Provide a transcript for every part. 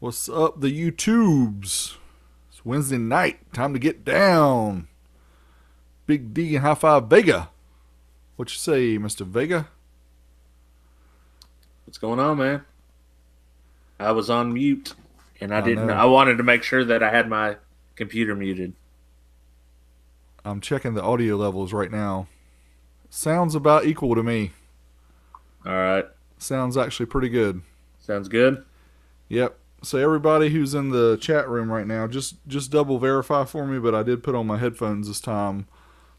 What's up, the YouTubes? It's Wednesday night. Time to get down. Big D and High Five Vega. What you say, Mr. Vega? What's going on, man? I was on mute and I I didn't know. I wanted to make sure that I had my computer muted. I'm checking the audio levels right now. Sounds about equal to me. All right. Sounds actually pretty good. Sounds good. Yep. So everybody who's in the chat room right now, just double verify for me, but I did put on my headphones this time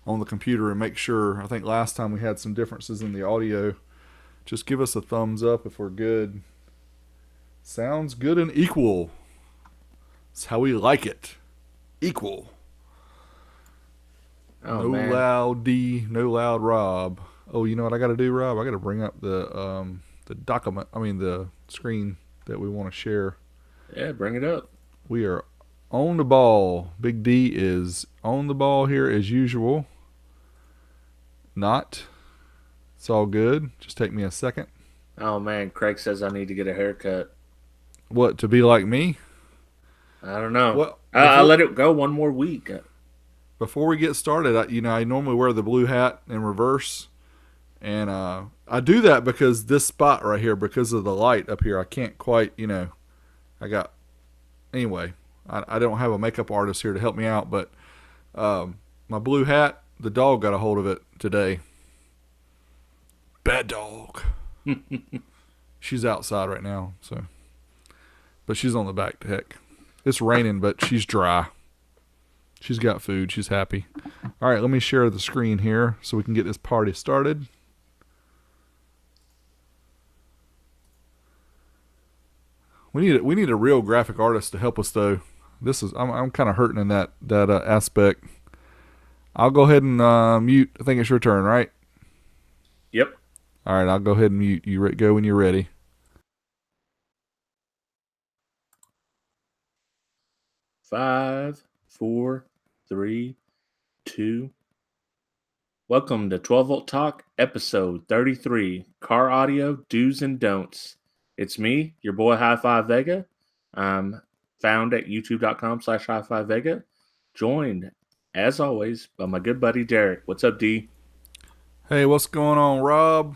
on the computer and make sure. I think last time we had some differences in the audio. Just give us a thumbs up if we're good. Sounds good and equal. It's how we like it. Equal. Oh No man. loud D, no loud Rob. Oh, you know what I got to do, Rob? I got to bring up the document. I mean the screen that we want to share. Yeah, bring it up. We are on the ball. Big D is on the ball here as usual. Not. It's all good. Just take me a second. Oh man, Craig says I need to get a haircut. What, to be like me? I don't know. Well, I let it go one more week. before we get started, I normally wear the blue hat in reverse, and I do that because this spot right here, because of the light up here, I can't quite, I got anyway. I don't have a makeup artist here to help me out, but my blue hat, the dog got a hold of it today. Bad dog. She's outside right now, but she's on the back deck. It's raining, but she's dry. She's got food. She's happy. All right, let me share the screen here so we can get this party started. We need a real graphic artist to help us though. I'm kind of hurting in that aspect. I'll go ahead and mute. I think it's your turn, right? Yep. All right, I'll go ahead and mute. You go when you're ready. 5, 4, 3, 2. Welcome to 12 Volt Talk, episode 33, Car Audio Do's and Don'ts. It's me, your boy High Five Vega. I'm found at youtube.com/High Five Vega. Joined, as always, by my good buddy Derek. What's up, D? Hey, what's going on, Rob?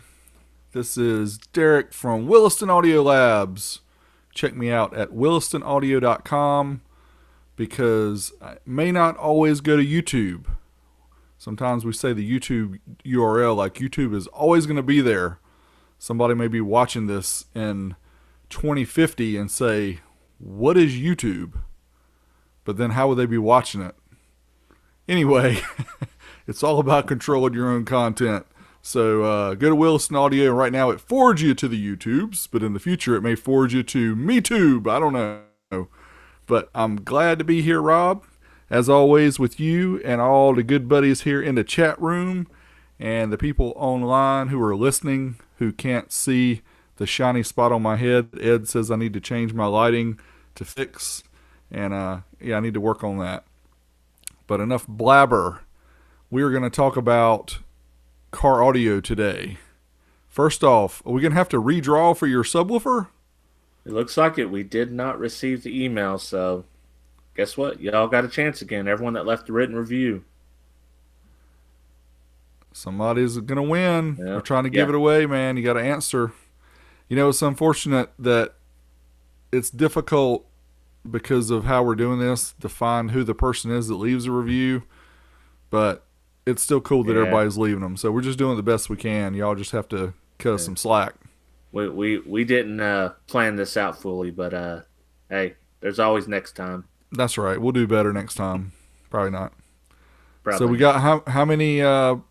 This is Derek from Williston Audio Labs. Check me out at willistonaudio.com because I may not always go to YouTube. Sometimes we say the YouTube URL, like YouTube is always going to be there. Somebody may be watching this in 2050 and say, what is YouTube? But then how would they be watching it? Anyway, it's all about controlling your own content. So go to Wilson Audio. Right now it forwards you to the YouTubes, but in the future it may forward you to MeTube. I don't know. But I'm glad to be here, Rob. As always, with you and all the good buddies here in the chat room and the people online who are listening who can't see the shiny spot on my head. Ed says I need to change my lighting to fix, and I need to work on that. But enough blabber. We are going to talk about car audio today. First off, are we going to have to redraw for your subwoofer? It looks like it. We did not receive the email, so guess what? Y'all got a chance again. Everyone that left a written review. Somebody's going to win. Yeah. We're trying to give it away, man. You got to answer. It's unfortunate that it's difficult because of how we're doing this to find who the person is that leaves a review, but it's still cool that everybody's leaving them. So we're just doing the best we can. Y'all just have to cut us some slack. We didn't plan this out fully, but hey, there's always next time. That's right. We'll do better next time. Probably not. Probably. So we got how many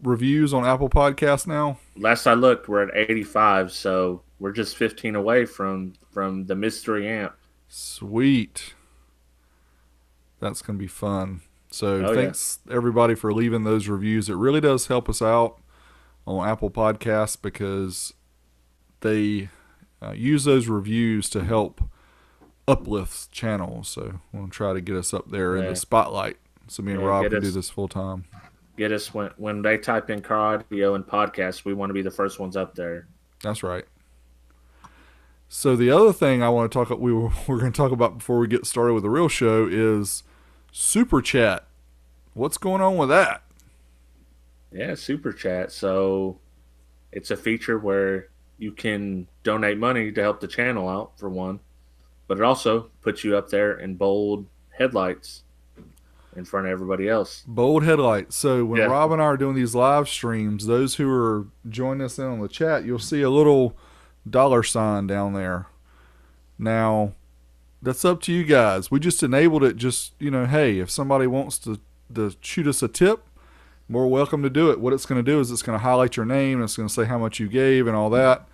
reviews on Apple Podcasts now? Last I looked, we're at 85, so we're just 15 away from the mystery amp. Sweet. That's going to be fun. So thanks everybody for leaving those reviews. It really does help us out on Apple Podcasts because they use those reviews to help uplift channels. So we're going to try to get us up there in the spotlight so me and Rob can do this full time. Get us when they type in car audio and podcasts, we want to be the first ones up there. That's right. So the other thing I want to talk we're going to talk about before we get started with the real show is Super Chat. What's going on with that? Yeah, Super Chat. So it's a feature where you can donate money to help the channel out, for one, but it also puts you up there in bold headlights in front of everybody else. Bold headlights. So when Yeah. Rob and I are doing these live streams, those who are joining us in on the chat, you'll see a little $sign down there. Now, that's up to you guys. We just enabled it just, hey, if somebody wants to shoot us a tip, more welcome to do it. What it's going to do is it's going to highlight your name, and it's going to say how much you gave and all that.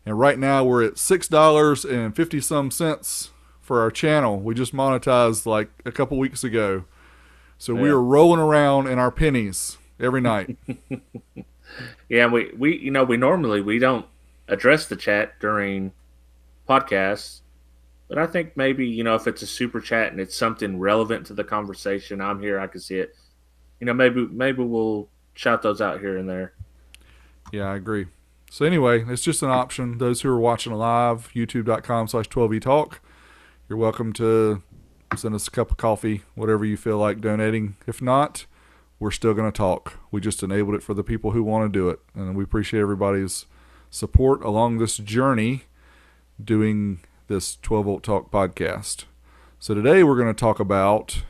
And right now we're at $6.50 some cents for our channel. We just monetized like a couple weeks ago. So we are rolling around in our pennies every night. Yeah, we normally we don't address the chat during podcasts, but I think maybe, if it's a super chat and it's something relevant to the conversation, I'm here, I can see it. Maybe we'll shout those out here and there. Yeah, I agree. So anyway, it's just an option. Those who are watching live, youtube.com/12etalk, you're welcome to send us a cup of coffee, whatever you feel like donating. If not, we're still going to talk. We just enabled it for the people who want to do it. And we appreciate everybody's support along this journey doing this 12 Volt Talk podcast. So today we're going to talk about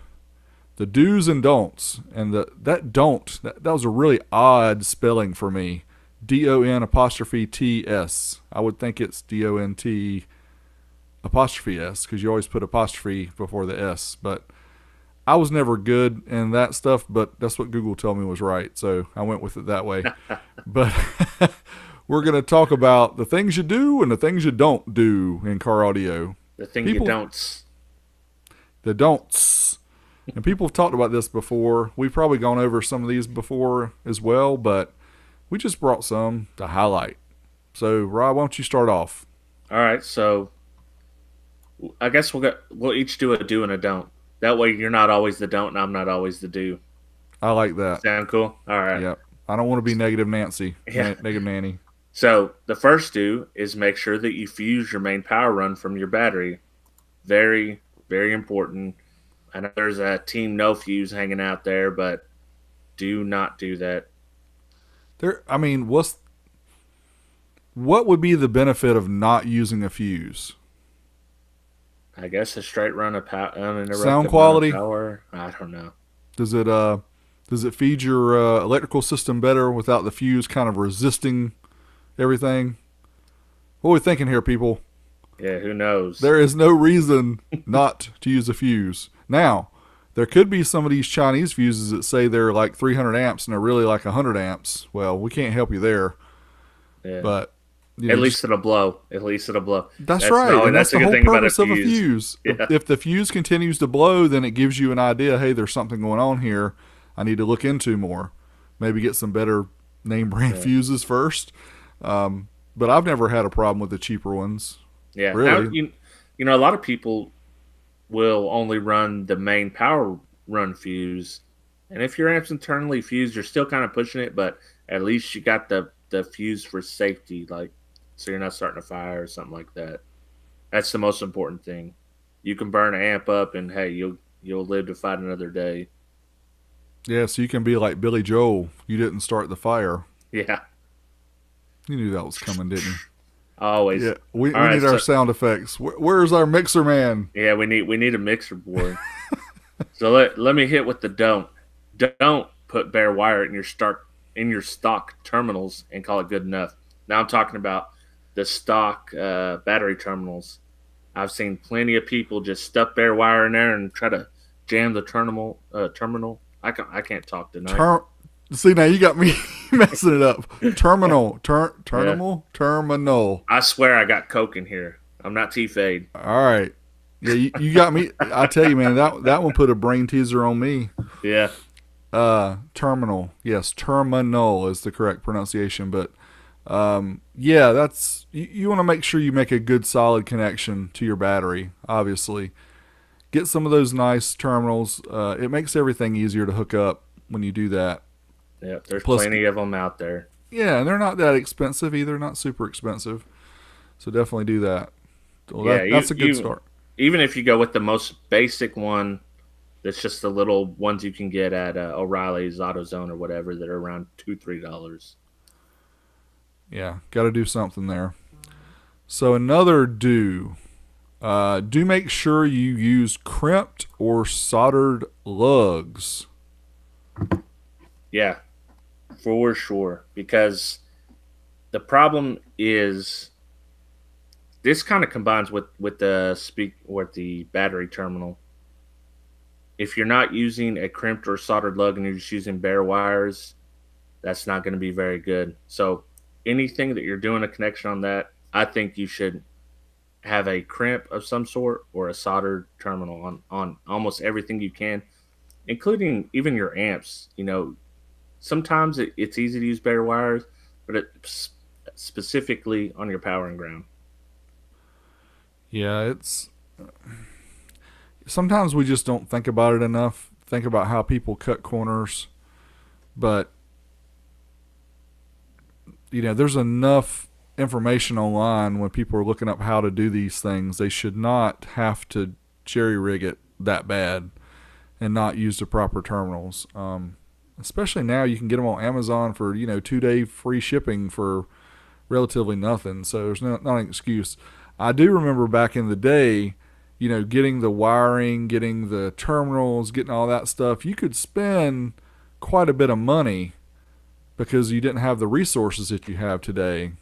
the do's and don'ts. And that was a really odd spelling for me. DON''TS. I would think it's DONT''S because you always put apostrophe before the S. But I was never good in that stuff, but that's what Google told me was right. So I went with it that way. But we're going to talk about the things you do and the things you don't do in car audio. The thing you don't. The don'ts. And people have talked about this before. We've probably gone over some of these before as well, but we just brought some to highlight. So, Rob, why don't you start off? All right, so I guess we'll each do a do and a don't. That way you're not always the don't and I'm not always the do. I like that. Sound cool? All right. Yep. I don't want to be negative Nancy. Yeah. Negative Nanny. So the first do is make sure that you fuse your main power run from your battery. Very, very important. I know there's a team no fuse hanging out there, but do not do that. What would be the benefit of not using a fuse? I guess a straight run of uninterrupted sound quality. Power. I don't know. Does it feed your electrical system better without the fuse kind of resisting everything? What are we thinking here, people? Yeah, who knows? There is no reason not to use a fuse. Now, there could be some of these Chinese fuses that say they're like 300 amps and they're really like 100 amps. Well, we can't help you there. Yeah. But at least it'll blow. At least it'll blow. That's right. And that's the whole purpose of a fuse. Yeah. If the fuse continues to blow, then it gives you an idea, hey, there's something going on here I need to look into more. Maybe get some better name brand fuses first. But I've never had a problem with the cheaper ones. Yeah. Really. Now, a lot of people will only run the main power run fuse. And if your amp's internally fused, you're still kind of pushing it, but at least you got the fuse for safety, like so you're not starting a fire or something like that. That's the most important thing. You can burn an amp up and hey, you'll live to fight another day. Yeah, so you can be like Billy Joel. You didn't start the fire. Yeah. You knew that was coming, didn't you? Always. Yeah, we need our sound effects. Where's our mixer man? Yeah, we need a mixer board. So let me hit with the don't. Don't put bare wire in your stock terminals and call it good enough. Now I'm talking about the stock battery terminals. I've seen plenty of people just stuff bare wire in there and try to jam the terminal. I can't talk tonight. See, now you got me messing it up. Terminal. I swear I got Coke in here. I'm not T-Fade. All right. Yeah, you got me. I tell you, man, that one put a brain teaser on me. Yeah. Terminal. Yes, terminal is the correct pronunciation. But, yeah, that's you want to make sure you make a good, solid connection to your battery, obviously. Get some of those nice terminals. It makes everything easier to hook up when you do that. Yeah, there's plenty of them out there. Yeah, and they're not that expensive either, not super expensive. So definitely do that. Well, Yeah, that's a good start. even if you go with the most basic one, that's just the little ones you can get at O'Reilly's, AutoZone, or whatever that are around $2-3. Yeah, got to do something there. So another do make sure you use crimped or soldered lugs. Yeah, for sure. Because the problem is this kind of combines with the battery terminal. If you're not using a crimped or soldered lug and you're just using bare wires, that's not going to be very good. So anything that you're doing a connection on that, I think you should have a crimp of some sort or a soldered terminal on almost everything you can, including even your amps. Sometimes it's easy to use bare wires, but specifically on your power and ground. Yeah, it's sometimes we just don't think about it enough. Think about how people cut corners, but there's enough information online when people are looking up how to do these things. They should not have to jerry rig it that bad and not use the proper terminals. Especially now, you can get them on Amazon for 2-day free shipping for relatively nothing. So there's not an excuse. I do remember back in the day, getting the wiring, getting the terminals, getting all that stuff. You could spend quite a bit of money because you didn't have the resources that you have today.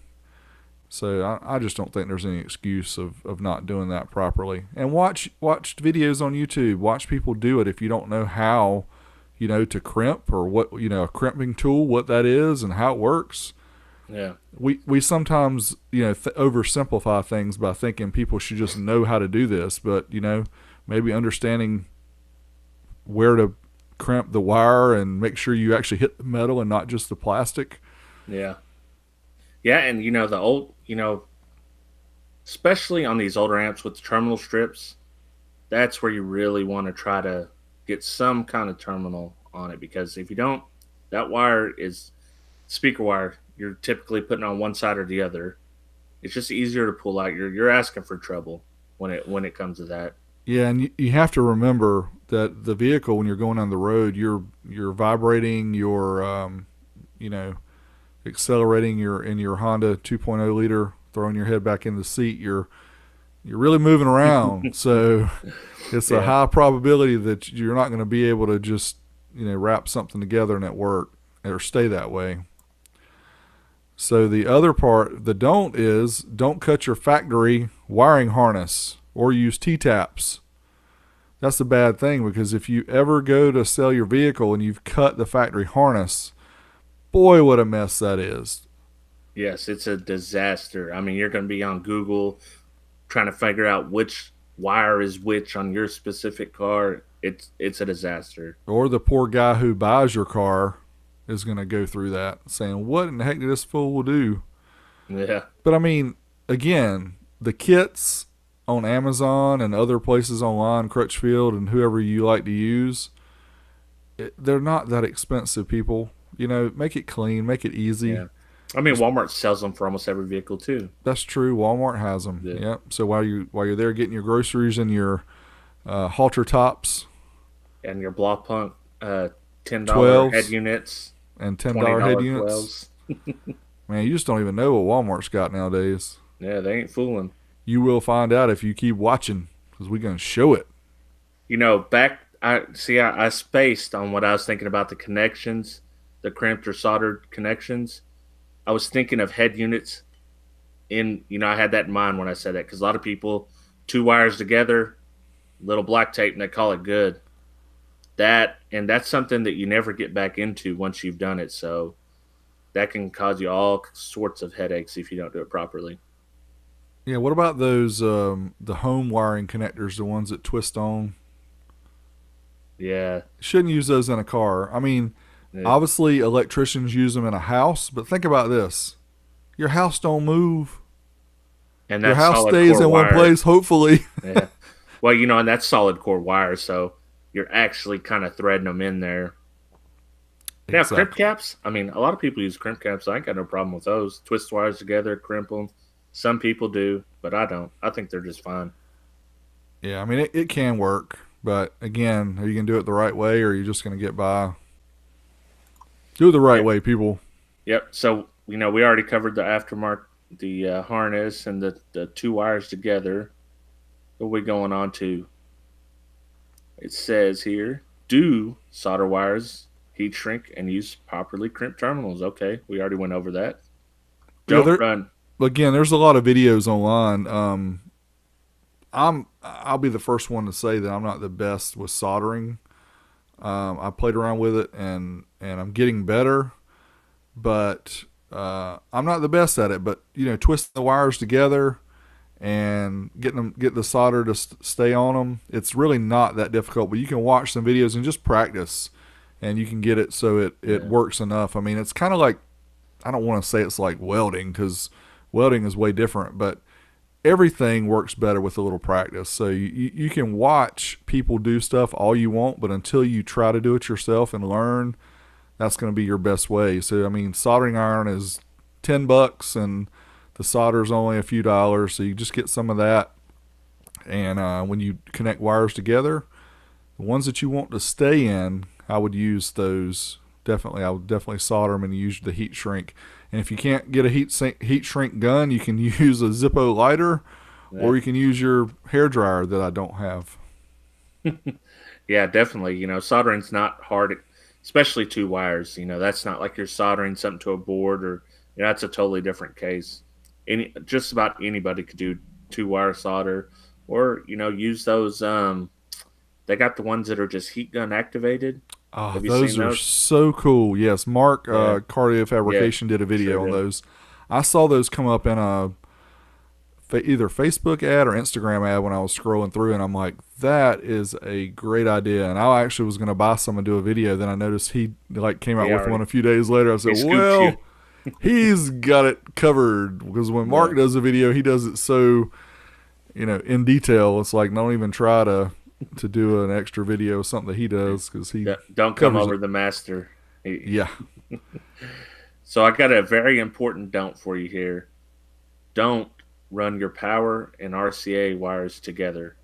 So I just don't think there's any excuse of not doing that properly. And watch videos on YouTube. Watch people do it if you don't know how, to crimp or what, a crimping tool, what that is and how it works. Yeah. We sometimes, oversimplify things by thinking people should just know how to do this. But, maybe understanding where to crimp the wire and make sure you actually hit the metal and not just the plastic. Yeah. Yeah, and the old, especially on these older amps with the terminal strips, that's where you really want to try to get some kind of terminal on it, because if you don't, that wire is speaker wire. You're typically putting on one side or the other. It's just easier to pull out. You're asking for trouble when it comes to that. Yeah, and you have to remember that the vehicle, when you're going on the road, you're vibrating, you're accelerating in your Honda 2.0 liter, throwing your head back in the seat. You're really moving around, so it's a high probability that you're not going to be able to just wrap something together and it work or stay that way. So the other part, the don't cut your factory wiring harness or use T-taps. That's a bad thing, because if you ever go to sell your vehicle and you've cut the factory harness, boy, what a mess that is. Yes, it's a disaster. I mean, you're going to be on Google trying to figure out which wire is which on your specific car. It's a disaster. Or the poor guy who buys your car is going to go through that saying, what in the heck did this fool do? Yeah. But I mean, again, the kits on Amazon and other places online, Crutchfield and whoever you like to use, they're not that expensive, people. Make it clean, make it easy. Yeah. I mean, Walmart sells them for almost every vehicle too. That's true. Walmart has them. Yeah. Yep. So while you're there getting your groceries and your halter tops and your Block Punk $10 12s head units and $10 head units, 12s. Man, you just don't even know what Walmart's got nowadays. Yeah, they ain't fooling. You will find out if you keep watching, because we're going to show it. I spaced on what I was thinking about the connections, the crimped or soldered connections. I was thinking of head units. I had that in mind when I said that, because a lot of people, two wires together, little black tape, and they call it good. That's something that you never get back into once you've done it. So that can cause you all sorts of headaches if you don't do it properly. Yeah, what about those the home wiring connectors, the ones that twist on? Yeah. Shouldn't use those in a car. I mean, obviously electricians use them in a house, but think about this. Your house don't move. And your house stays in one place, hopefully. Yeah. Well, and that's solid core wire, so you're actually kind of threading them in there. Now, exactly. Crimp caps, I mean, a lot of people use crimp caps. I ain't got no problem with those. Twist wires together, crimp them. Some people do. but I don't. I think they're just fine. Yeah, I mean, it can work, but again, are you going to do it the right way, or are you just going to get by? Do it the right Yep. way, people. Yep. So we already covered the aftermarket, the harness, and the two wires together. What are we going on to? It says here, do solder wires heat shrink and use properly crimped terminals? Okay, we already went over that. Yeah, Don't run. again, there's a lot of videos online. I'll be the first one to say that I'm not the best with soldering. I played around with it and I'm getting better, but I'm not the best at it. But twisting the wires together and get the solder to stay on them, it's really not that difficult. But you can watch some videos and just practice, and you can get it so it works enough. I mean, it's kind of like, I don't want to say it's like welding, because welding is way different, but everything works better with a little practice. So you can watch people do stuff all you want, but until you try to do it yourself and learn, that's going to be your best way. So I mean, soldering iron is $10, and the solder is only a few dollars. So you just get some of that, and when you connect wires together, the ones that you want to stay in, I would use those. I would definitely solder them and use the heat shrink. And if you can't get a heat shrink gun, you can use a Zippo lighter, or you can use your hair dryer that I don't have. Yeah, definitely. Soldering's not hard, especially two wires. That's not like you're soldering something to a board, or that's a totally different case. Just about anybody could do two wire solder, or use those. They got the ones that are just heat gun activated. Oh, Have you those seen are those? so cool. Yes, Mark Cardio Fabrication did a video Sure on did. those. I saw those come up in a either Facebook ad or Instagram ad when I was scrolling through, and I'm like, that is a great idea. And I actually was going to buy some and do a video. Then I noticed he came out with one a few days later. I said, He scooped well, you. he's got it covered, because when Mark does a video, he does it so in detail. It's like, don't even try to do an extra video of something that he does, because he Don't come covers over it. the master. Yeah. So I got a very important don't for you here. Don't run your power and RCA wires together.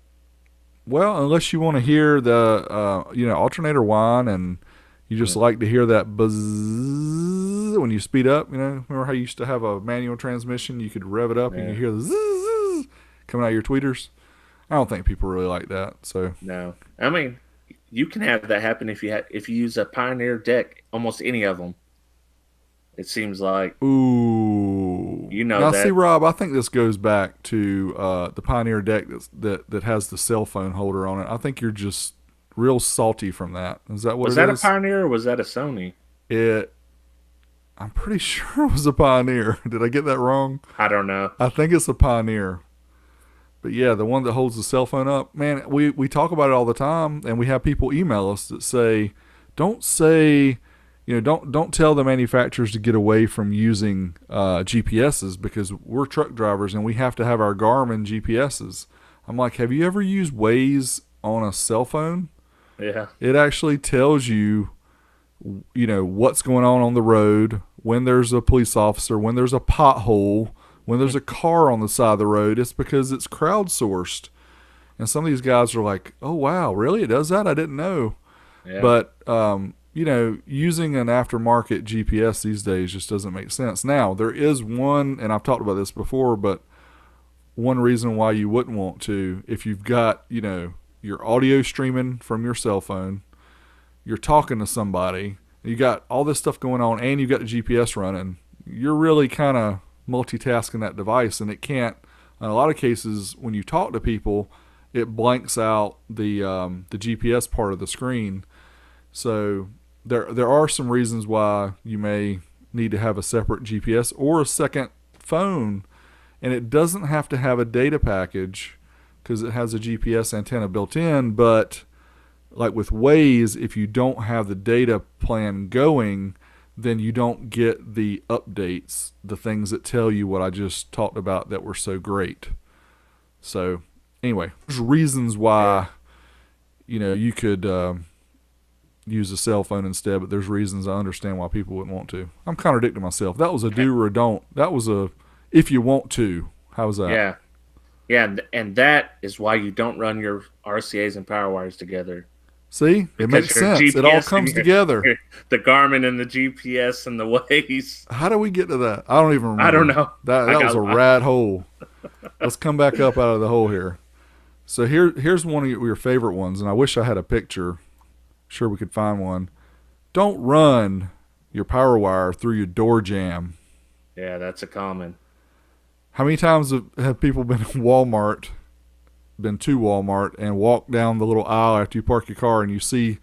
Well, unless you want to hear the alternator whine, and you just like to hear that buzz when you speed up. Remember how you used to have a manual transmission? You could rev it up and you hear the zzz coming out of your tweeters. I don't think people really like that. So No, I mean, you can have that happen if you use a Pioneer deck. Almost any of them. It seems like. Ooh. Now, that. see, Rob, I think this goes back to the Pioneer deck that has the cell phone holder on it. I think you're just real salty from that. Is that what Was it that is? a Pioneer or was that a Sony? I'm pretty sure it was a Pioneer. Did I get that wrong? I don't know. I think it's a Pioneer. But yeah, the one that holds the cell phone up, man, we talk about it all the time, and we have people email us that don't tell the manufacturers to get away from using GPSs, because we're truck drivers and we have to have our Garmin GPSs. I'm like, have you ever used Waze on a cell phone? Yeah. It actually tells you, what's going on the road, when there's a police officer, when there's a pothole, when there's a car on the side of the road. It's because it's crowdsourced. And some of these guys are like, oh, wow, really? It does that? I didn't know. Yeah. But, using an aftermarket GPS these days just doesn't make sense. Now, there is one, and I've talked about this before, but one reason why you wouldn't want to, if you've got, your audio streaming from your cell phone, you're talking to somebody, you got all this stuff going on, and you've got the GPS running, you're really kind of multitasking that device, and it can't, in a lot of cases, when you talk to people, it blanks out the GPS part of the screen. So there are some reasons why you may need to have a separate GPS or a second phone, and it doesn't have to have a data package because it has a GPS antenna built in. But like with Waze, if you don't have the data plan going, then you don't get the updates, the things that tell you what I just talked about that were so great. So anyway, there's reasons why you could use a cell phone instead, but there's reasons I understand why people wouldn't want to. I'm contradicting myself. That was a do or a don't. That was a if you want to. How was that? Yeah. Yeah, and that is why you don't run your RCAs and power wires together. See, it Because makes your sense. It all GPS and comes together. the Garmin and the GPS and the Waze. How do we get to that? I don't even I don't remember. know. That was a rat hole. Let's come back up out of the hole here. So here's one of your favorite ones, and I wish I had a picture. Sure, we could find one. Don't run your power wire through your door jamb. Yeah, that's a common. How many times have people been to Walmart, and walked down the little aisle after you park your car, and you see,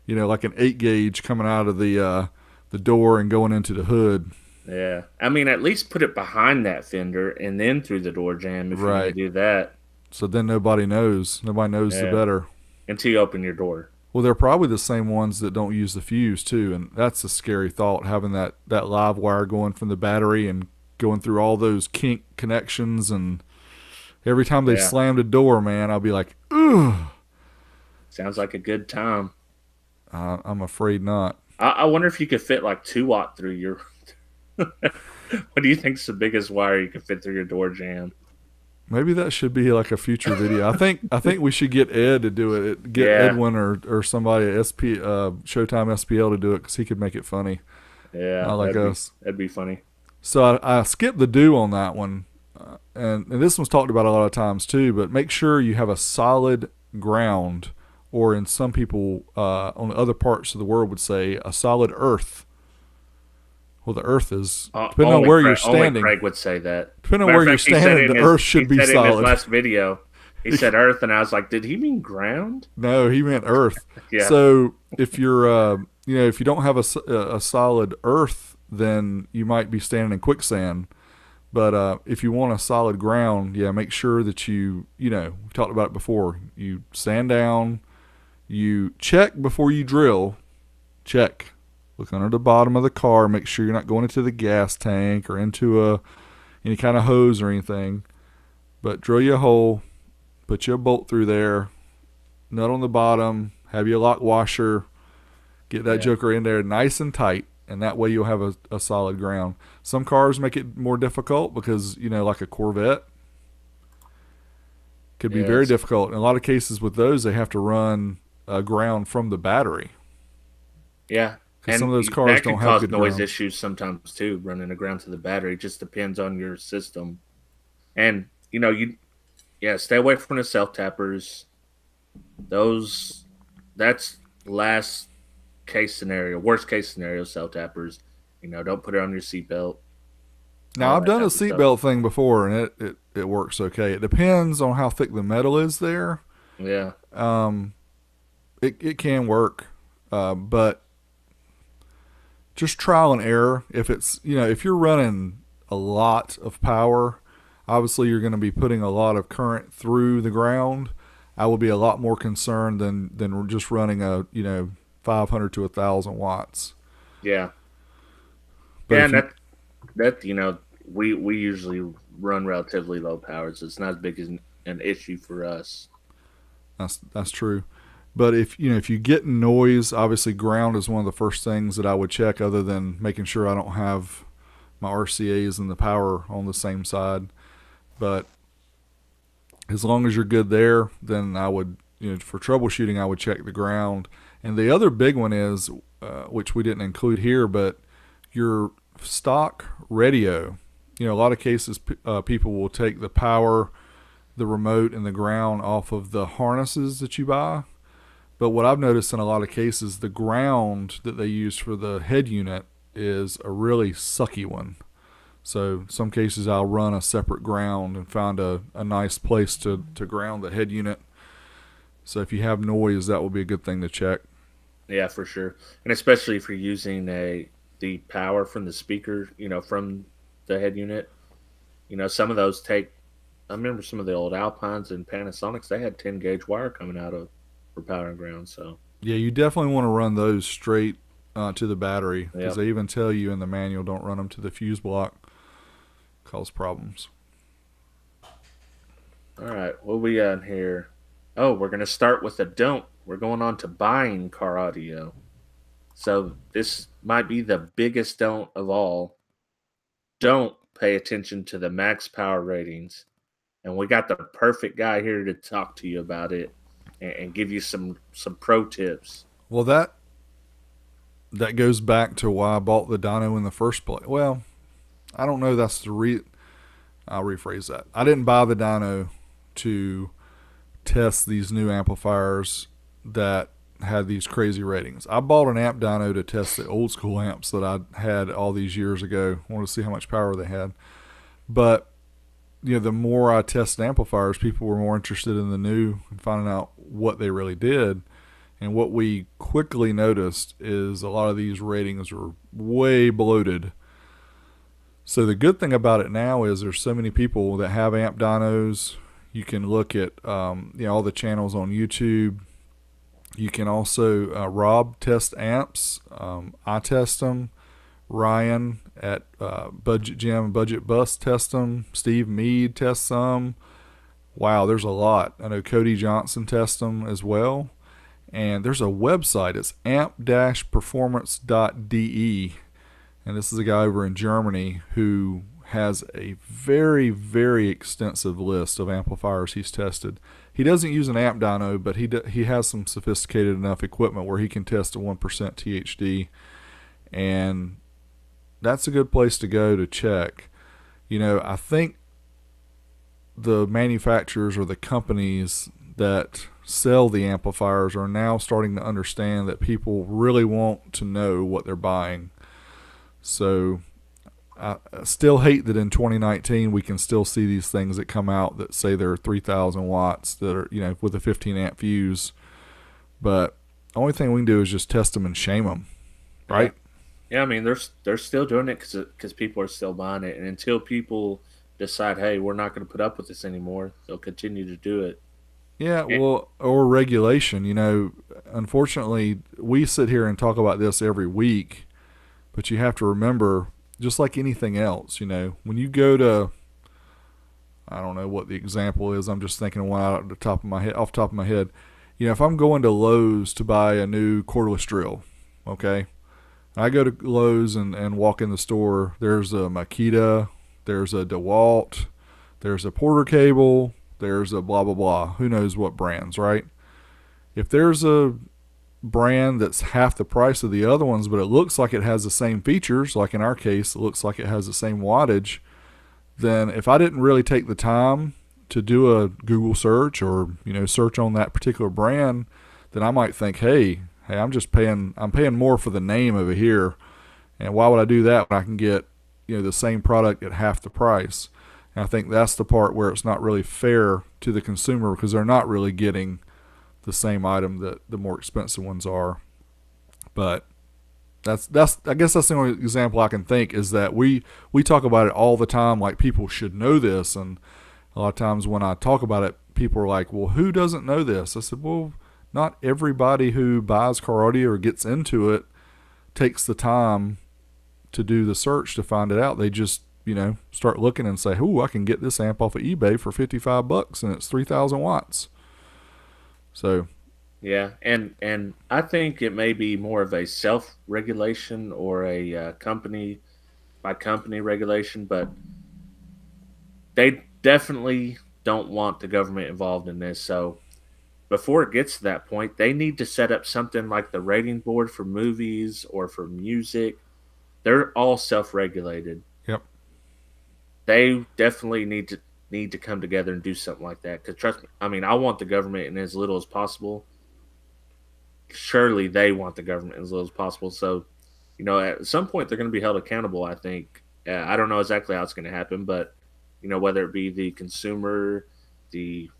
like an 8 gauge coming out of the door and going into the hood. Yeah, I mean, at least put it behind that fender and then through the door jamb if you're going to do that. So then nobody knows. Nobody knows the better. Until you open your door. Well, they're probably the same ones that don't use the fuse too, and that's a scary thought, having that live wire going from the battery and going through all those kink connections, and every time they slammed a door, man, I'll be like, ugh. Sounds like a good time. I'm afraid not. I wonder if you could fit like 2 watt through your. What do you think's the biggest wire you could fit through your door jamb? Maybe that should be like a future video. I think we should get Ed to do it. Get Edwin or somebody at Showtime SPL to do it, because he could make it funny. Yeah, not like us. That'd be funny. So I skipped the do on that one, and this one's talked about a lot of times too. But make sure you have a solid ground, or in some people on other parts of the world would say a solid earth. Well, the earth is, depending on where you're standing. Only Craig would say that. Depending on where you're standing, the earth should be solid. In his last video, he said earth, and I was like, did he mean ground? No, he meant earth. Yeah. So if you're, if you don't have a solid earth, then you might be standing in quicksand. But if you want a solid ground, make sure that we talked about it before. You stand down, you check before you drill. Check. Look under the bottom of the car. Make sure you're not going into the gas tank or into any kind of hose or anything. But drill you a hole, put you a bolt through there, nut on the bottom, have your lock washer, get that joker in there nice and tight, and that way you'll have a solid ground. Some cars make it more difficult because, like a Corvette, could be very difficult. In a lot of cases with those, they have to run a ground from the battery. Yeah. And some of those cars don't have good noise ground issues sometimes too, running a ground to the battery. It just depends on your system. And stay away from the self tappers. That's worst case scenario, self tappers. Don't put it on your seatbelt. Now, I've done a seatbelt thing before, and it works okay. It depends on how thick the metal is there. Yeah. It can work, but just trial and error. If it's, if you're running a lot of power, obviously you're going to be putting a lot of current through the ground. I would be a lot more concerned than just running a 500 to 1,000 watts. Yeah. But we usually run relatively low powers. It's not as big as an issue for us. That's true. But if you get noise, obviously ground is one of the first things that I would check, other than making sure I don't have my RCAs and the power on the same side. But as long as you're good there, then I would, for troubleshooting, I would check the ground. And the other big one is, which we didn't include here, but your stock radio. A lot of cases people will take the power, the remote, and the ground off of the harnesses that you buy. But what I've noticed in a lot of cases, the ground that they use for the head unit is a really sucky one. So some cases I'll run a separate ground and find a nice place to ground the head unit. So if you have noise, that will be a good thing to check. Yeah, for sure. And especially if you're using the power from the speaker, from the head unit. Some of those I remember some of the old Alpines and Panasonics, they had 10 gauge wire coming out of for power and ground. So yeah, you definitely want to run those straight to the battery, because they even tell you in the manual, don't run them to the fuse block. Cause problems. All right, what we got here? Oh, we're going to start with a don't. We're going on to buying car audio. So this might be the biggest don't of all. Don't pay attention to the max power ratings and we got the perfect guy here to talk to you about it and give you some pro tips. Well, that goes back to why I bought the dyno in the first place. Well, I don't know. I'll rephrase that. I didn't buy the dyno to test these new amplifiers that had these crazy ratings. I bought an amp dyno to test the old school amps that I had all these years ago. I wanted to see how much power they had. But the more I tested amplifiers, people were more interested in the new and finding out what they really did. And what we quickly noticed is a lot of these ratings were way bloated. So the good thing about it now is there's so many people that have amp dynos. You can look at all the channels on YouTube. You can also Rob test amps. I test them. Ryan at Budget Gym and Budget Bus test them. Steve Mead tests them. Wow, there's a lot. I know Cody Johnson tests them as well. And there's a website. It's amp-performance.de. And this is a guy over in Germany who has a very, very extensive list of amplifiers he's tested. He doesn't use an amp dyno, but he has some sophisticated enough equipment where he can test a 1% THD. And that's a good place to go to check. I think the manufacturers or the companies that sell the amplifiers are now starting to understand that people really want to know what they're buying. So I still hate that in 2019 we can still see these things that come out that say they're 3,000 watts that are with a 15 amp fuse, but the only thing we can do is just test them and shame them, right? Yeah, I mean they're still doing it because people are still buying it, and until people decide, hey, we're not going to put up with this anymore, they'll continue to do it. Yeah, well, or regulation. Unfortunately, we sit here and talk about this every week, but you have to remember, just like anything else, when you go to, I don't know what the example is. I'm just thinking of one off the top of my head. If I'm going to Lowe's to buy a new cordless drill, okay, I go to Lowe's and walk in the store. There's a Makita, there's a DeWalt, there's a Porter cable. There's a blah, blah, blah. Who knows what brands, right? If there's a brand that's half the price of the other ones, but it looks like it has the same features, like in our case, it looks like it has the same wattage, then if I didn't really take the time to do a Google search or, search on that particular brand, then I might think, hey, I'm paying more for the name over here. And why would I do that when I can get, the same product at half the price? And I think that's the part where it's not really fair to the consumer because they're not really getting the same item that the more expensive ones are. But I guess that's the only example I can think is that we talk about it all the time like people should know this, and a lot of times when I talk about it, people are like, well, who doesn't know this? I said, well, not everybody who buys car audio or gets into it takes the time to do the search to find it out. They just start looking and say, "Ooh, I can get this amp off of eBay for $55 and it's 3,000 watts." So, yeah, and I think it may be more of a self-regulation or a company by company regulation, but they definitely don't want the government involved in this. So, before it gets to that point, they need to set up something like the rating board for movies or for music. They're all self-regulated. yep. They definitely need to come together and do something like that. Because trust me, I mean, I want the government in as little as possible. Surely they want the government as little as possible. So, at some point they're going to be held accountable. I think. I don't know exactly how it's going to happen, but whether it be the consumer, the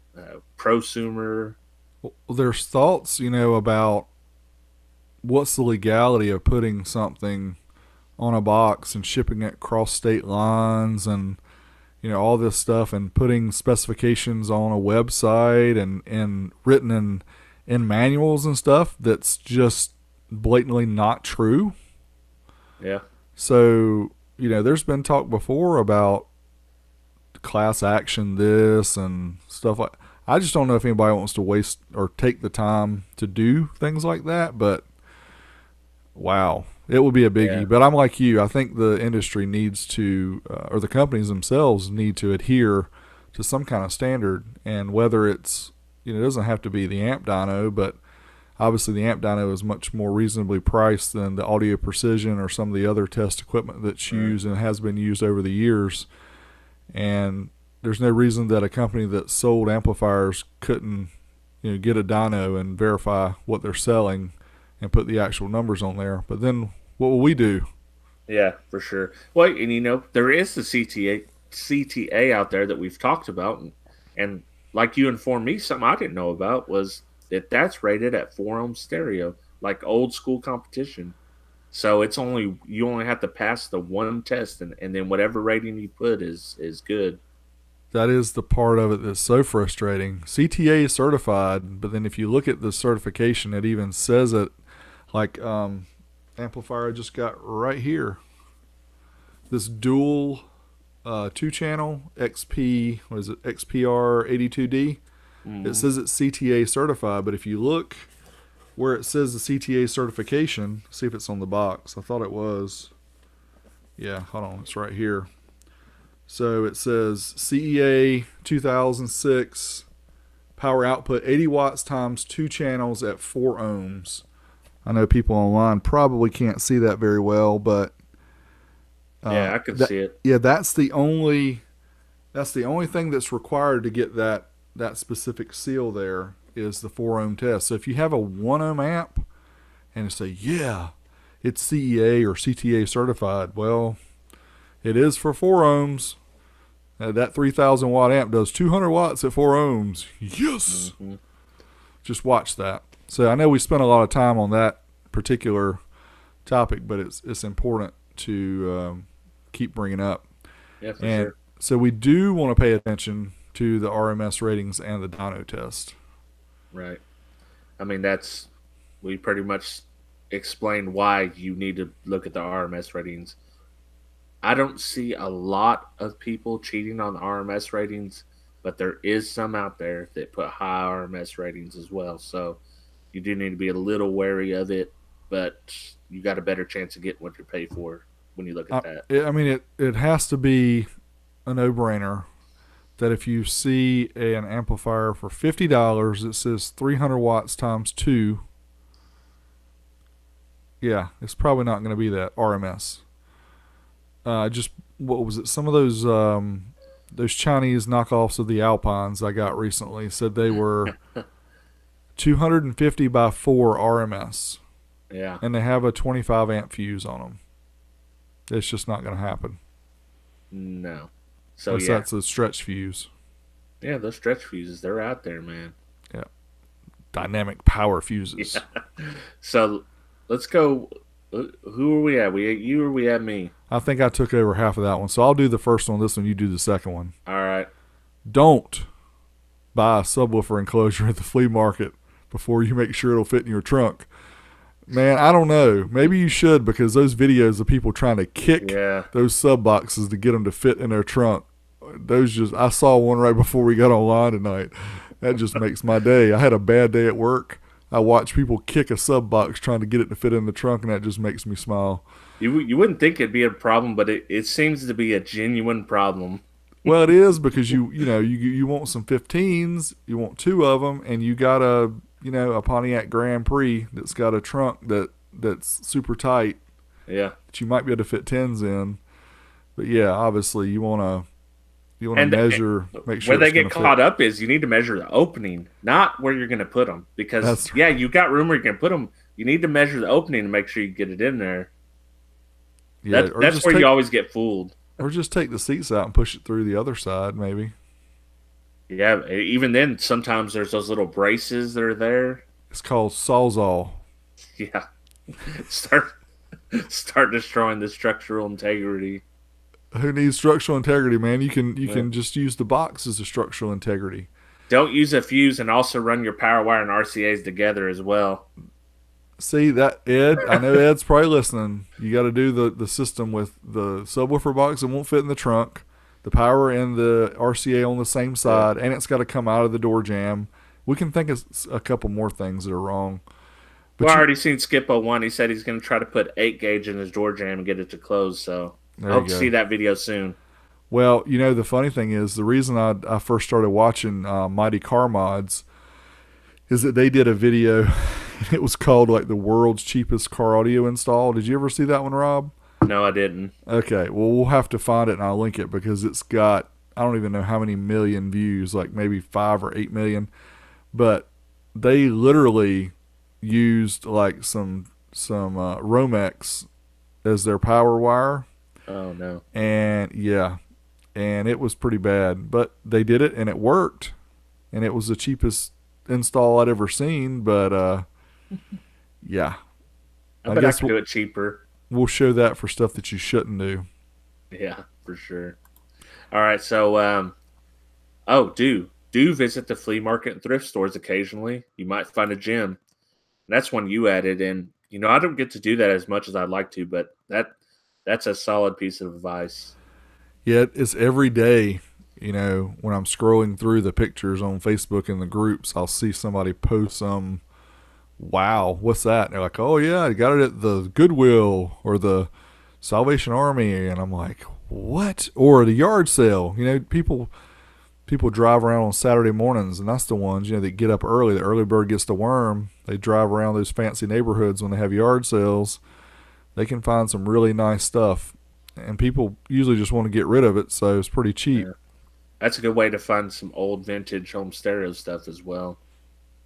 prosumer. Well, there's thoughts, about what's the legality of putting something on a box and shipping it across state lines and all this stuff and putting specifications on a website and written in manuals and stuff that's just blatantly not true. Yeah. So, there's been talk before about class action this and stuff like. I just don't know if anybody wants to waste or take the time to do things like that, but wow. It would be a biggie, but I'm like you. I think the industry needs to, or the companies themselves need to adhere to some kind of standard. And whether it's, it doesn't have to be the amp dyno, but obviously the amp dyno is much more reasonably priced than the Audio Precision or some of the other test equipment that's used and has been used over the years. And there's no reason that a company that sold amplifiers couldn't, get a dyno and verify what they're selling and put the actual numbers on there. But then what will we do? Yeah, for sure. Well, and there is the CTA out there that we've talked about, and like you informed me, something I didn't know about was that's rated at 4 ohm stereo, like old school competition. So you only have to pass the one test, and then whatever rating you put is good. That is the part of it that's so frustrating. CTA is certified, but then if you look at the certification, it even says it, like amplifier I just got right here. This dual 2-channel XP, what is it, XPR 82D? It says it's CTA certified, but if you look where it says the CTA certification, see if it's on the box. I thought it was. Yeah, hold on, it's right here. So it says CEA 2006 power output 80 watts times 2 channels at 4 ohms. I know people online probably can't see that very well, but yeah, I can see it. Yeah, that's the only thing that's required to get that specific seal there is the 4 ohm test. So if you have a 1 ohm amp and say, yeah, it's CEA or CTA certified, well, it is for 4 ohms. That 3,000 watt amp does 200 watts at 4 ohms. Yes! Mm-hmm. Just watch that. So I know we spent a lot of time on that particular topic, but it's important to keep bringing up. Yeah, for sure. So we do want to pay attention to the RMS ratings and the dyno test. Right. I mean, we pretty much explained why you need to look at the RMS ratings. I don't see a lot of people cheating on the RMS ratings, but there is some out there that put high RMS ratings as well. So you do need to be a little wary of it, but you got a better chance of getting what you pay for when you look at that. I mean, it has to be a no-brainer that if you see an amplifier for $50, it says 300 watts times 2. Yeah, it's probably not going to be that RMS. What was it? Some of those Chinese knockoffs of the Alpines I got recently said they were 250 by 4 RMS. Yeah. And they have a 25 amp fuse on them. It's just not going to happen. No. So unless that's a stretch fuse. Yeah, those stretch fuses, they're out there, man. Yeah. Dynamic power fuses. Yeah. So let's go. Who are we at? You or we at me? I think I took over half of that one. So I'll do the first one. This one, you do the second one. All right. Don't buy a subwoofer enclosure at the flea market before you make sure it'll fit in your trunk. Man, I don't know. Maybe you should, because those videos of people trying to kick those sub boxes to get them to fit in their trunk. I saw one right before we got online tonight. That just makes my day. I had a bad day at work. I watch people kick a sub box trying to get it to fit in the trunk, and that just makes me smile. You wouldn't think it'd be a problem, but it seems to be a genuine problem. Well, it is, because you want some 15s, you want 2 of them, and you got a Pontiac Grand Prix that's got a trunk that's super tight. Yeah. That you might be able to fit 10s in. But yeah, obviously you want to measure, make sure where they get caught up is you need to measure the opening, not where you're going to put them. Because you got room where you can put them. You need to measure the opening to make sure you get it in there. Yeah, that's where you always get fooled. Or just take the seats out and push it through the other side, maybe. Yeah, even then, sometimes there's those little braces that are there. It's called Sawzall. Yeah. Start destroying the structural integrity. Who needs structural integrity, man? You can just use the box as a structural integrity. Don't use a fuse, and also run your power wire and RCAs together as well. See that, Ed? I know Ed's probably listening. You got to do the system with the subwoofer box that won't fit in the trunk, the power and the RCA on the same side, and it's got to come out of the door jamb. We can think of a couple more things that are wrong. But I already seen Skip01. He said he's going to try to put 8 gauge in his door jamb and get it to close. So I hope to see that video soon. Well, the funny thing is, the reason I first started watching Mighty Car Mods is that they did a video. It was called like the world's cheapest car audio install. Did you ever see that one, Rob? No, I didn't. Okay, well, we'll have to find it and I'll link it because it's got, I don't even know how many million views, like maybe 5 or 8 million. But they literally used like some Romex as their power wire. Oh no. And yeah, and it was pretty bad. But they did it and it worked. And it was the cheapest install I'd ever seen. But yeah, I I bet I guess could do it cheaper. we'll show that for stuff that you shouldn't do. Yeah, for sure. All right, so do visit the flea market and thrift stores occasionally. You might find a gem. And that's one you added, and I don't get to do that as much as I'd like to, but that's a solid piece of advice. Yet it's every day, when I'm scrolling through the pictures on Facebook and the groups, I'll see somebody post some, wow, what's that? And they're like, oh yeah, I got it at the Goodwill or the Salvation Army. And I'm like, what? Or the yard sale. People drive around on Saturday mornings, and that's the ones, that get up early. The early bird gets the worm. They drive around those fancy neighborhoods when they have yard sales. They can find some really nice stuff. And people usually just want to get rid of it, so it's pretty cheap. Yeah. That's a good way to find some old vintage home stereo stuff as well.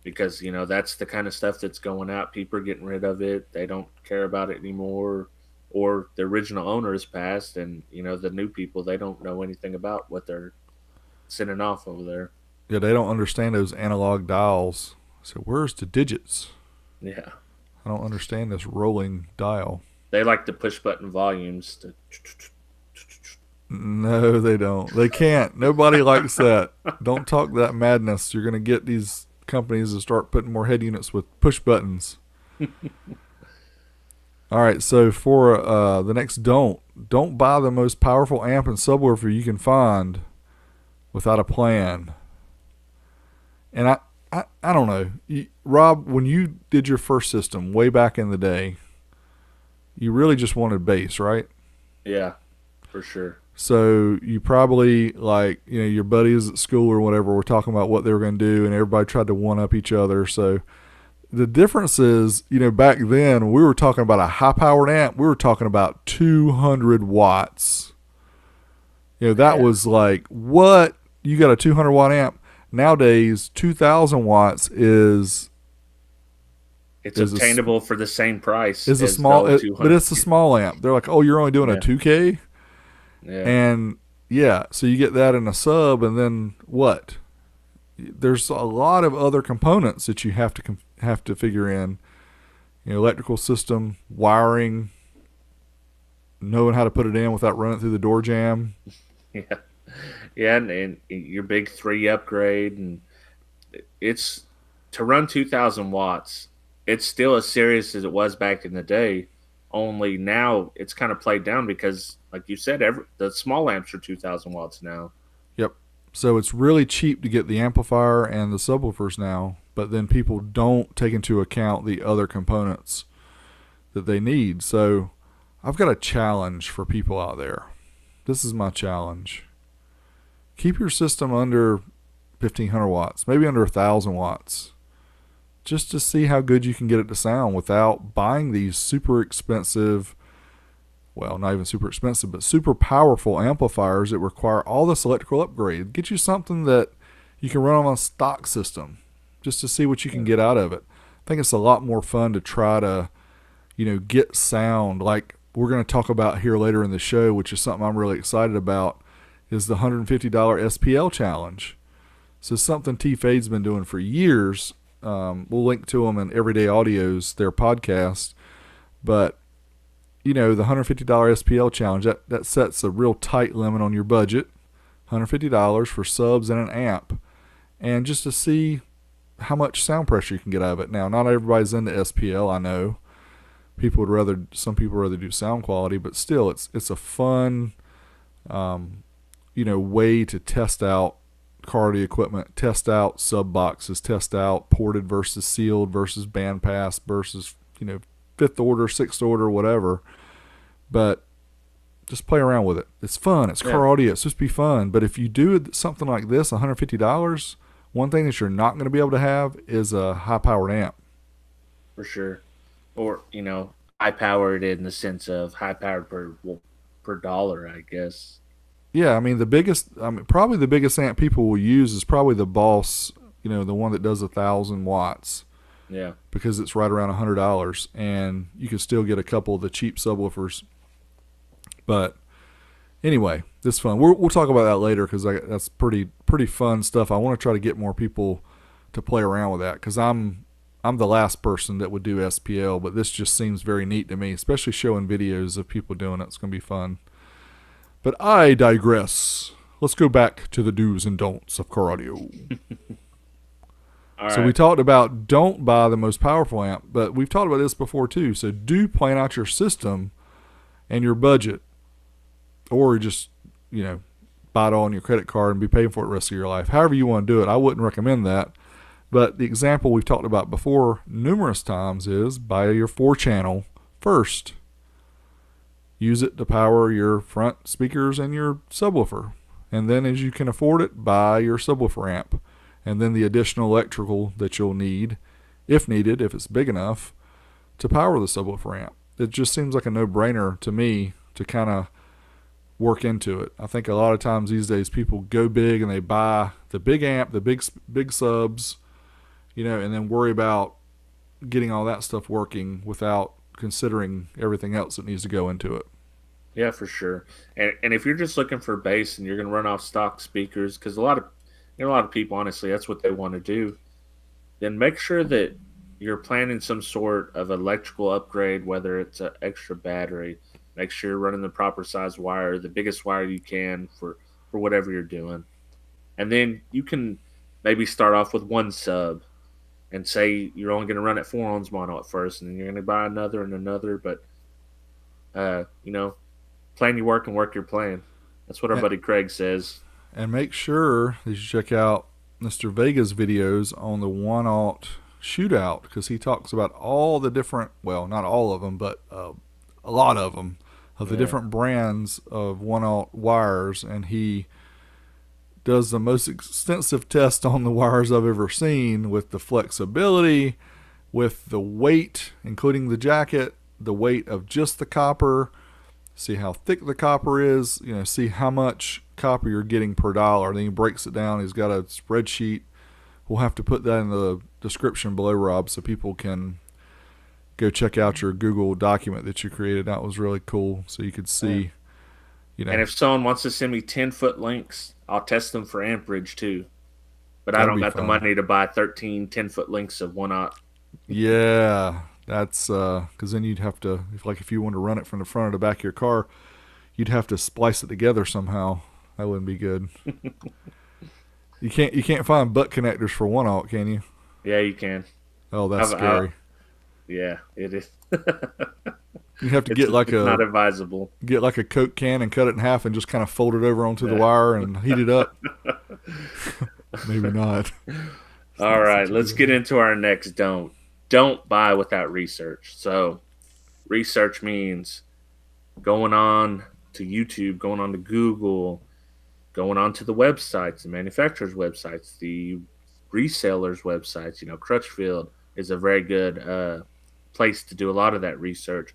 Because, that's the kind of stuff that's going out. People are getting rid of it. They don't care about it anymore. Or the original owner has passed, and, the new people, they don't know anything about what they're sending off over there. Yeah, they don't understand those analog dials. So where's the digits? Yeah. I don't understand this rolling dial. They like the push button volumes. No, they don't. They can't. Nobody likes that. Don't talk that madness. You're going to get these companies to start putting more head units with push buttons. All right, so for the next don't buy the most powerful amp and subwoofer you can find without a plan. And I don't know. Rob, when you did your first system way back in the day, you really just wanted bass, right? Yeah, for sure. So you probably, like, your buddies at school or whatever were talking about what they were going to do, and everybody tried to one-up each other. So the difference is, back then, we were talking about a high-powered amp. We were talking about 200 watts. That was like, what? You got a 200-watt amp? Nowadays, 2,000 watts is obtainable for the same price. Is a small, but it's a small amp. They're like, oh, you're only doing a 2K? Yeah. And yeah, so you get that in a sub, and then what? There's a lot of other components that you have to figure in. Electrical system, wiring, knowing how to put it in without running through the door jamb. Yeah. Yeah, and your big 3 upgrade, and it's to run 2,000 watts. It's still as serious as it was back in the day. Only now it's kind of played down because, like you said, the small amps are 2,000 watts now. Yep. So it's really cheap to get the amplifier and the subwoofers now, but then people don't take into account the other components that they need. So I've got a challenge for people out there. This is my challenge. Keep your system under 1,500 watts, maybe under 1,000 watts, just to see how good you can get it to sound without buying these super expensive, well, not even super expensive, but super powerful amplifiers that require all this electrical upgrade. Get you something that you can run on a stock system just to see what you can get out of it. I think it's a lot more fun to try to, get sound like we're going to talk about here later in the show, which is something I'm really excited about, is the $150 SPL challenge. So something T-Fade's been doing for years. We'll link to them in Everyday Audio's, their podcast. But, the $150 SPL challenge, that sets a real tight limit on your budget. $150 for subs and an amp. And just to see how much sound pressure you can get out of it. Now, not everybody's into SPL, I know. Some people rather do sound quality, but still, it's a fun, way to test out car audio equipment, test out sub boxes, test out ported versus sealed versus bandpass versus, fifth order, sixth order, whatever. But Just play around with it. It's fun. It's Yeah, car audio. It's supposed to be fun. But if you do something like this, $150, one thing that you're not going to be able to have is a high-powered amp. for sure. Or high powered in the sense of high powered per dollar, I guess. Yeah, I mean probably the biggest amp people will use is probably the Boss, the one that does 1,000 watts, Yeah, because it's right around $100, and you can still get a couple of the cheap subwoofers. But anyway, this is fun. We'll talk about that later because that's pretty fun stuff. I want to try to get more people to play around with that because I'm the last person that would do SPL, but this just seems very neat to me, especially showing videos of people doing it. It's going to be fun. But I digress. Let's go back to the do's and don'ts of car audio. all So we right. talked about don't buy the most powerful amp, but we've talked about this before too. So do plan out your system and your budget, or just, buy it all on your credit card and be paying for it the rest of your life. However you want to do it. I wouldn't recommend that. But the example we've talked about before numerous times is buy your 4-channel first. Use it to power your front speakers and your subwoofer. And then as you can afford it, buy your subwoofer amp. And then the additional electrical that you'll need, if needed, if it's big enough, to power the subwoofer amp. It just seems like a no-brainer to me to kind of work into it. I think a lot of times these days people go big and they buy the big amp, the big subs, and then worry about getting all that stuff working without considering everything else that needs to go into it. Yeah, for sure. And if you're just looking for bass and you're going to run off stock speakers, because a lot of people, honestly, that's what they want to do, then make sure that you're planning some sort of electrical upgrade, whether it's an extra battery. Make sure you're running the proper size wire, the biggest wire you can for whatever you're doing. And then you can maybe start off with one sub and say you're only going to run it 4 ohms mono at first, and then you're going to buy another and another. But, uh, you know, plan your work and work your plan. That's what our And, buddy Craig says. and make sure that you check out Mr. Vega's videos on the 1-aught shootout, because he talks about all the different, well, not all of them, but a lot of them, of the Yeah. different brands of 1-aught wires, and he does the most extensive test on the wires I've ever seen, with the flexibility, with the weight, including the jacket, the weight of just the copper, see how thick the copper is, see how much copper you're getting per dollar. Then he breaks it down. He's got a spreadsheet. We'll have to put that in the description below, Rob, so people can go check out your Google document that you created. That was really cool, so you could see. And if someone wants to send me 10-foot links, I'll test them for amperage too. But I That'll don't be got the fun. money to buy 13 10-foot links of 1-aught. Yeah, that's because then you'd have to, if you want to run it from the front or the back of your car, you'd have to splice it together somehow. That wouldn't be good. You can't find butt connectors for 1-aught, can you? Yeah, you can. Oh, that's I've- scary. Yeah, it is. You have to It's not advisable. get like a Coke can and cut it in half and just kind of fold it over onto the wire and heat it up. Maybe not. All right, let's get into our next don't. Don't buy without research. So, research means going on to YouTube, going on to Google, going on to the websites, the manufacturers' websites, the resellers' websites. Crutchfield is a very good place to do a lot of that research.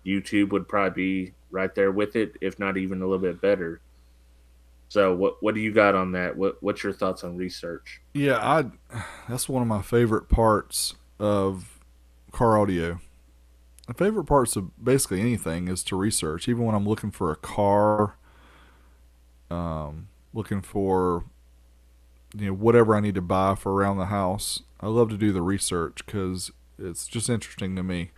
YouTube would probably be right there with it, if not even a little bit better. So, what do you got on that? What's your thoughts on research? Yeah, that's one of my favorite parts of car audio. My favorite parts of basically anything is to research. Even when I'm looking for a car, looking for whatever I need to buy for around the house, I love to do the research because it's just interesting to me.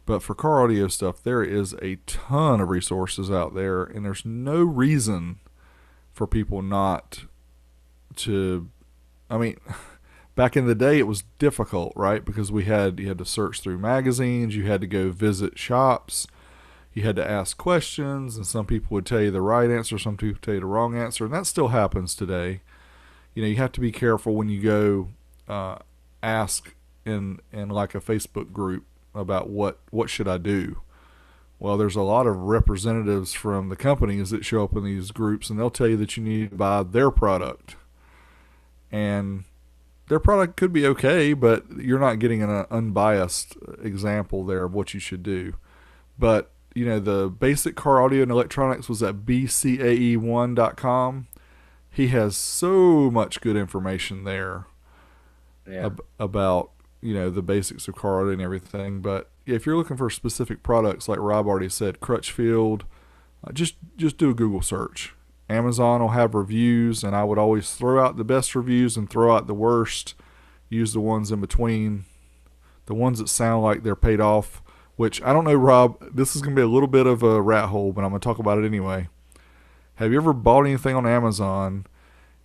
But for car audio stuff, there is a ton of resources out there, and there's no reason for people not to. I mean, back in the day, it was difficult, right? Because you had to search through magazines, you had to go visit shops, you had to ask questions, and some people would tell you the right answer, some people tell you the wrong answer, and that still happens today. You have to be careful when you go ask in like a Facebook group about what should I do. Well, there's a lot of representatives from the companies that show up in these groups, and they'll tell you that you need to buy their product. And their product could be okay, but you're not getting an unbiased example there of what you should do. But, the basic car audio and electronics was at bcae1.com. He has so much good information there about, the basics of car audio and everything. But if you're looking for specific products, like Rob already said, Crutchfield, just do a Google search. Amazon will have reviews, and I would always throw out the best reviews and throw out the worst. Use the ones in between, the ones that sound like they're paid off, which I don't know, Rob, this is going to be a little bit of a rat hole, but I'm going to talk about it anyway. Have you ever bought anything on Amazon,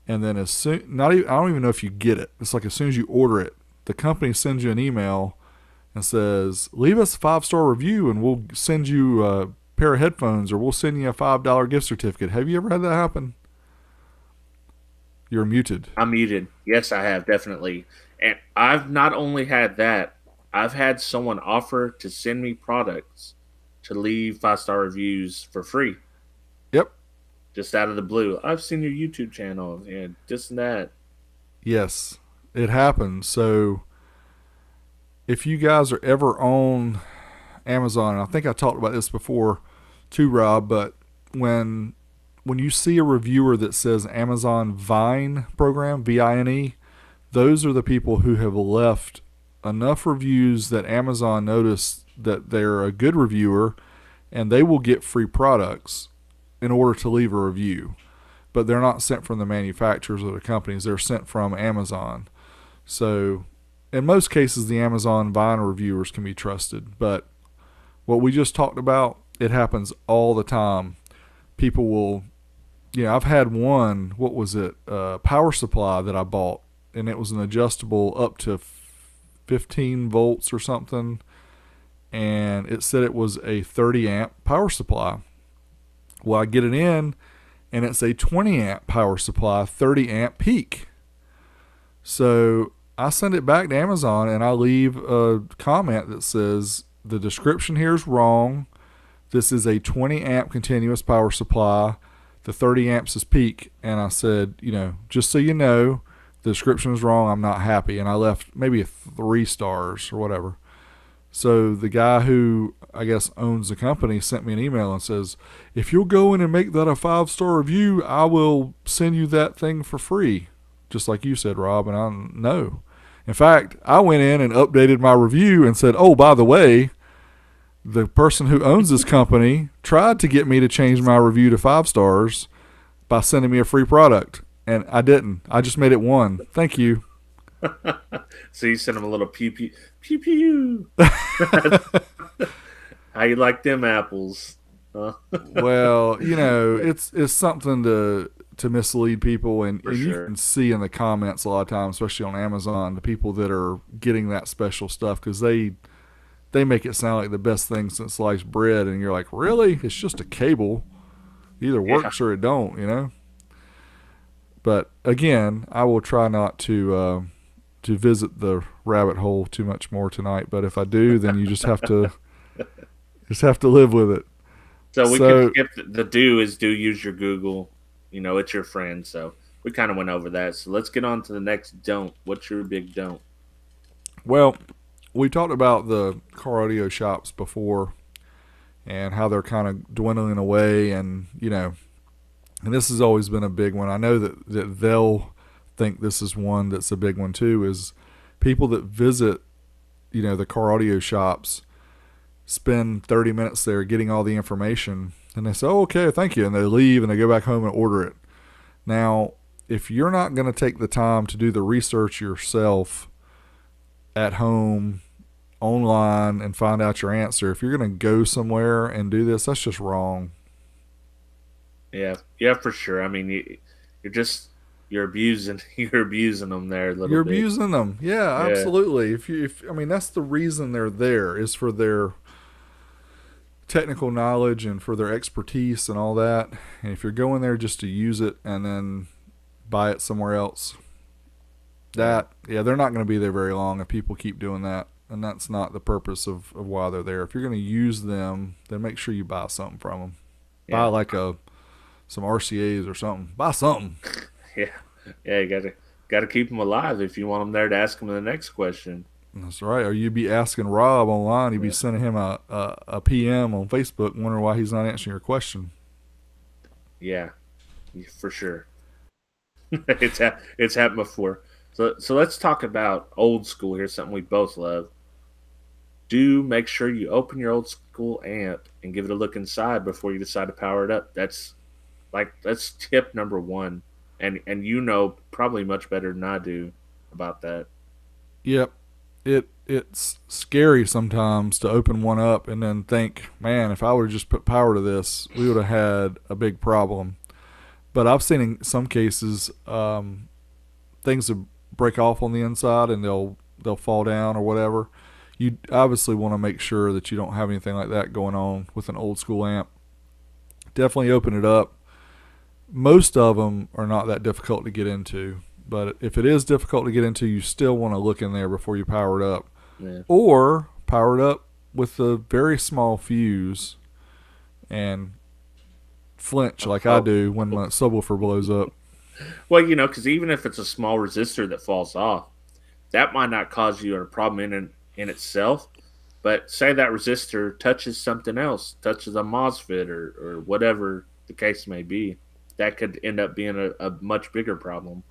and then I don't even know if you get it. It's like as soon as you order it, the company sends you an email and says, leave us a 5-star review and we'll send you a pair of headphones, or we'll send you a $5 gift certificate. Have you ever had that happen? You're muted. I'm muted. Yes, I have, definitely. And I've not only had that, I've had someone offer to send me products to leave 5-star reviews for free. Yep. Just out of the blue. I've seen your YouTube channel and this and that. Yes, it happens. So if you guys are ever on Amazon, and I think I talked about this before too, Rob, but when you see a reviewer that says Amazon Vine program, VINE, those are the people who have left enough reviews that Amazon noticed that they're a good reviewer, and they will get free products in order to leave a review. But they're not sent from the manufacturers or the companies. They're sent from Amazon. So in most cases, the Amazon Vine reviewers can be trusted. But what we just talked about, it happens all the time. People will, I've had one, what was it, power supply that I bought, and it was an adjustable up to 15 volts or something, and it said it was a 30 amp power supply. Well, I get it in, and it's a 20 amp power supply, 30 amp peak. So I send it back to Amazon, and I leave a comment that says, the description here is wrong. This is a 20 amp continuous power supply. The 30 amps is peak. And I said, just so you know, the description is wrong. I'm not happy. And I left maybe 3 stars or whatever. So the guy who I guess owns the company sent me an email and says, if you'll go in and make that a 5-star review, I will send you that thing for free. Just like you said, Rob. And I know. In fact, I went in and updated my review and said, oh, by the way, the person who owns this company tried to get me to change my review to 5 stars by sending me a free product. And I didn't. I just made it 1. Thank you. So you sent him a little pew pew pew pew. How you like them apples? Huh? Well, it's something to mislead people, and For you sure. can see in the comments a lot of times, especially on Amazon, the people that are getting that special stuff, because they make it sound like the best thing since sliced bread, and you're like, really? It's just a cable. It either works or it don't, But again, I will try not to visit the rabbit hole too much more tonight. But if I do, then you just have to live with it. So we can skip the do use your Google. It's your friend. So we kind of went over that. So let's get on to the next don't. What's your big don't? Well, we talked about the car audio shops before and how they're kind of dwindling away, and and this has always been a big one. I know that they'll think this is one that's a big one too, is people that visit, the car audio shops, spend 30 minutes there getting all the information, and they say, oh, okay, thank you, and they leave and they go back home and order it. Now, if you're not going to take the time to do the research yourself at home, online, and find out your answer, if you're going to go somewhere and do this, that's just wrong. Yeah, for sure. I mean, you're abusing them there a little bit. You're abusing them. Yeah, absolutely. If that's the reason they're there, is for their technical knowledge and for their expertise and all that. And if you're going there just to use it and then buy it somewhere else, they're not going to be there very long if people keep doing that. and that's not the purpose of why they're there. If you're going to use them, then make sure you buy something from them. Buy Yeah. like some RCAs or something. Buy something. Yeah. Yeah, you gotta keep them alive if you want them there to ask them the next question. That's right. Or you'd be asking Rob online. You'd be Yeah. sending him a PM on Facebook wondering why he's not answering your question. Yeah, for sure. it's happened before. So let's talk about old school here, something we both love. Do make sure you open your old school amp and give it a look inside before you decide to power it up. That's tip number one. And you know probably much better than I do about that. Yep. It's scary sometimes to open one up and then think, man, if I would have just put power to this, we would have had a big problem. But I've seen in some cases things will break off on the inside and they'll fall down or whatever. You obviously want to make sure that you don't have anything like that going on with an old school amp. Definitely open it up. Most of them are not that difficult to get into, but if it is difficult to get into, you still want to look in there before you power it up. Yeah. Or power it up with a very small fuse and flinch like I do when my subwoofer blows up. Well, because even if it's a small resistor that falls off, that might not cause you a problem in itself. But say that resistor touches something else, touches a MOSFET or whatever the case may be, that could end up being a much bigger problem.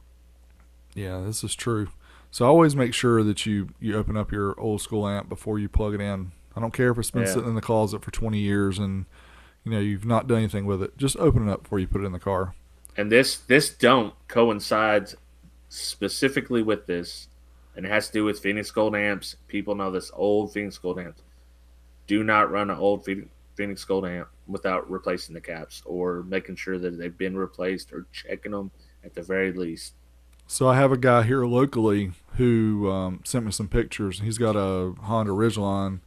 Yeah, this is true. So always make sure that you open up your old school amp before you plug it in. I don't care if it's been sitting in the closet for 20 years and you've not done anything with it. Just open it up before you put it in the car. And this don't coincides specifically with this, and it has to do with Phoenix Gold amps. People know this, old Phoenix Gold amps. Do not run an old Phoenix Gold amp without replacing the caps or making sure that they've been replaced or checking them at the very least. So I have a guy here locally who sent me some pictures. He's got a Honda Ridgeline,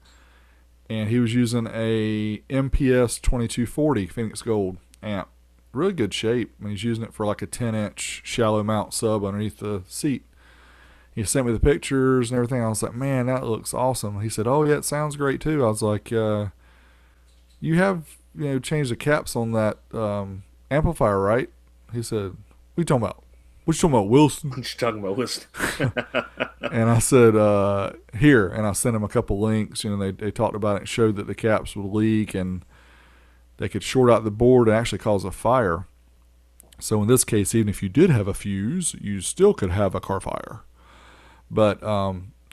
and he was using a MPS 2240 Phoenix Gold amp. Really good shape. I mean, he's using it for like a 10-inch shallow mount sub underneath the seat. He sent me the pictures and everything. I was like, man, that looks awesome. He said, oh, yeah, it sounds great too. I was like, you have changed the caps on that amplifier, right? He said, what are you talking about? What you talking about, Wilson? What you talking about, Wilson? And I said, here. And I sent him a couple links. They talked about it and showed that the caps would leak and they could short out the board and actually cause a fire. So in this case, even if you did have a fuse, you still could have a car fire. But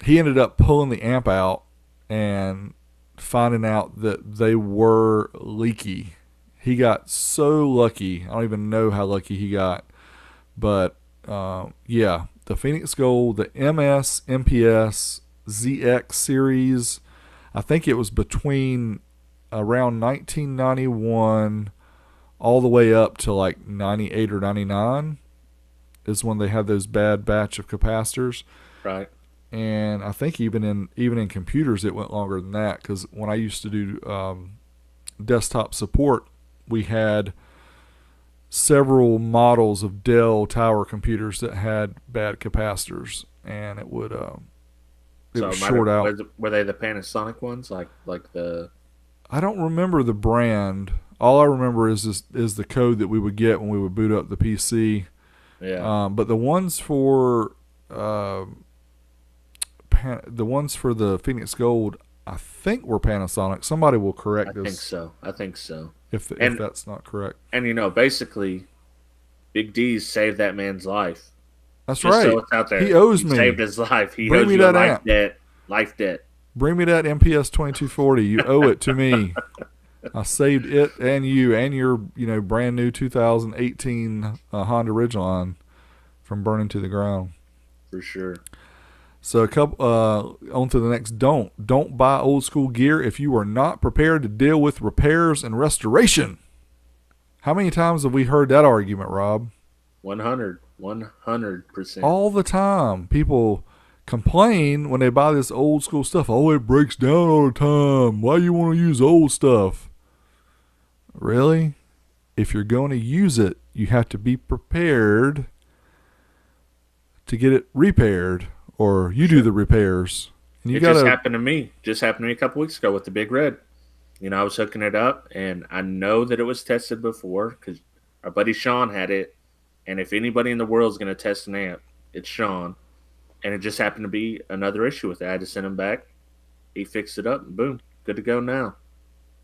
he ended up pulling the amp out and finding out that they were leaky. He got so lucky. I don't even know how lucky he got. But, yeah, the Phoenix Gold, the MS, MPS, ZX series, I think it was between around 1991 all the way up to like 98 or 99 is when they had those bad batch of capacitors. Right. And I think even in computers it went longer than that, because when I used to do desktop support, we had several models of Dell Tower computers that had bad capacitors, and it would short out. Were they the Panasonic ones, like the? I don't remember the brand. All I remember is the code that we would get when we would boot up the PC. Yeah. But the ones for the Phoenix Gold, I think were Panasonic. Somebody will correct us. I think so. If that's not correct. And basically, Big D's saved that man's life. That's Just right. So it's out there. He owes me. Saved his life. He Bring owes me you that a amp. life debt. Bring me that MPS 2240. You owe it to me. I saved it and you and your brand new 2018 Honda Ridgeline from burning to the ground. For sure. So on to the next don't buy old school gear if you are not prepared to deal with repairs and restoration. How many times have we heard that argument, Rob? 100%. All the time. People complain when they buy this old school stuff. Oh, it breaks down all the time. Why do you want to use old stuff? Really? If you're going to use it, you have to be prepared to get it repaired, or you do the repairs And you It just gotta happened to me. Just happened to me a couple weeks ago with the Big Red. I was hooking it up, and I know that it was tested before because our buddy Sean had it. And if anybody in the world is going to test an amp, it's Sean. And it just happened to be another issue with it. I had to send him back. He fixed it up, and boom, good to go now.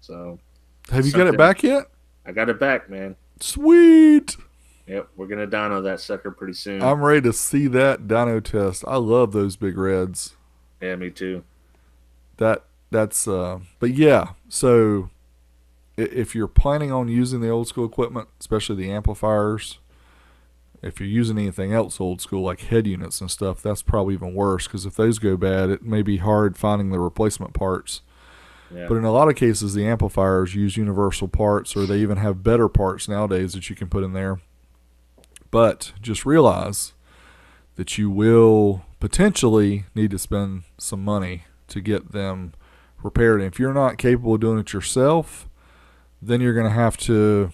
So, have you got it something back yet? I got it back, man. Sweet. Yep, we're gonna dyno that sucker pretty soon. I'm ready to see that dyno test. I love those Big Reds. Yeah, me too. That's but yeah, so if you're planning on using the old school equipment, especially the amplifiers, if you're using anything else old school like head units and stuff, that's probably even worse because if those go bad, it may be hard finding the replacement parts. Yeah. But in a lot of cases, the amplifiers use universal parts, or they even have better parts nowadays that you can put in there. But just realize that you will potentially need to spend some money to get them repaired. And if you're not capable of doing it yourself, then you're going to have to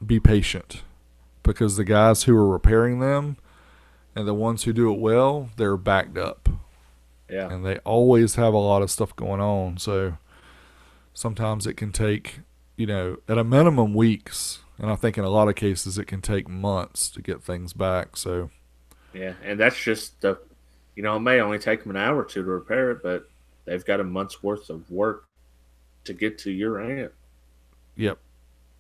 be patient because the guys who are repairing them and the ones who do it well, they're backed up. Yeah. And they always have a lot of stuff going on. So sometimes it can take, at a minimum weeks. And I think in a lot of cases it can take months to get things back. So yeah, and that's just it may only take them an hour or two to repair it, but they've got a month's worth of work to get to your amp. Yep.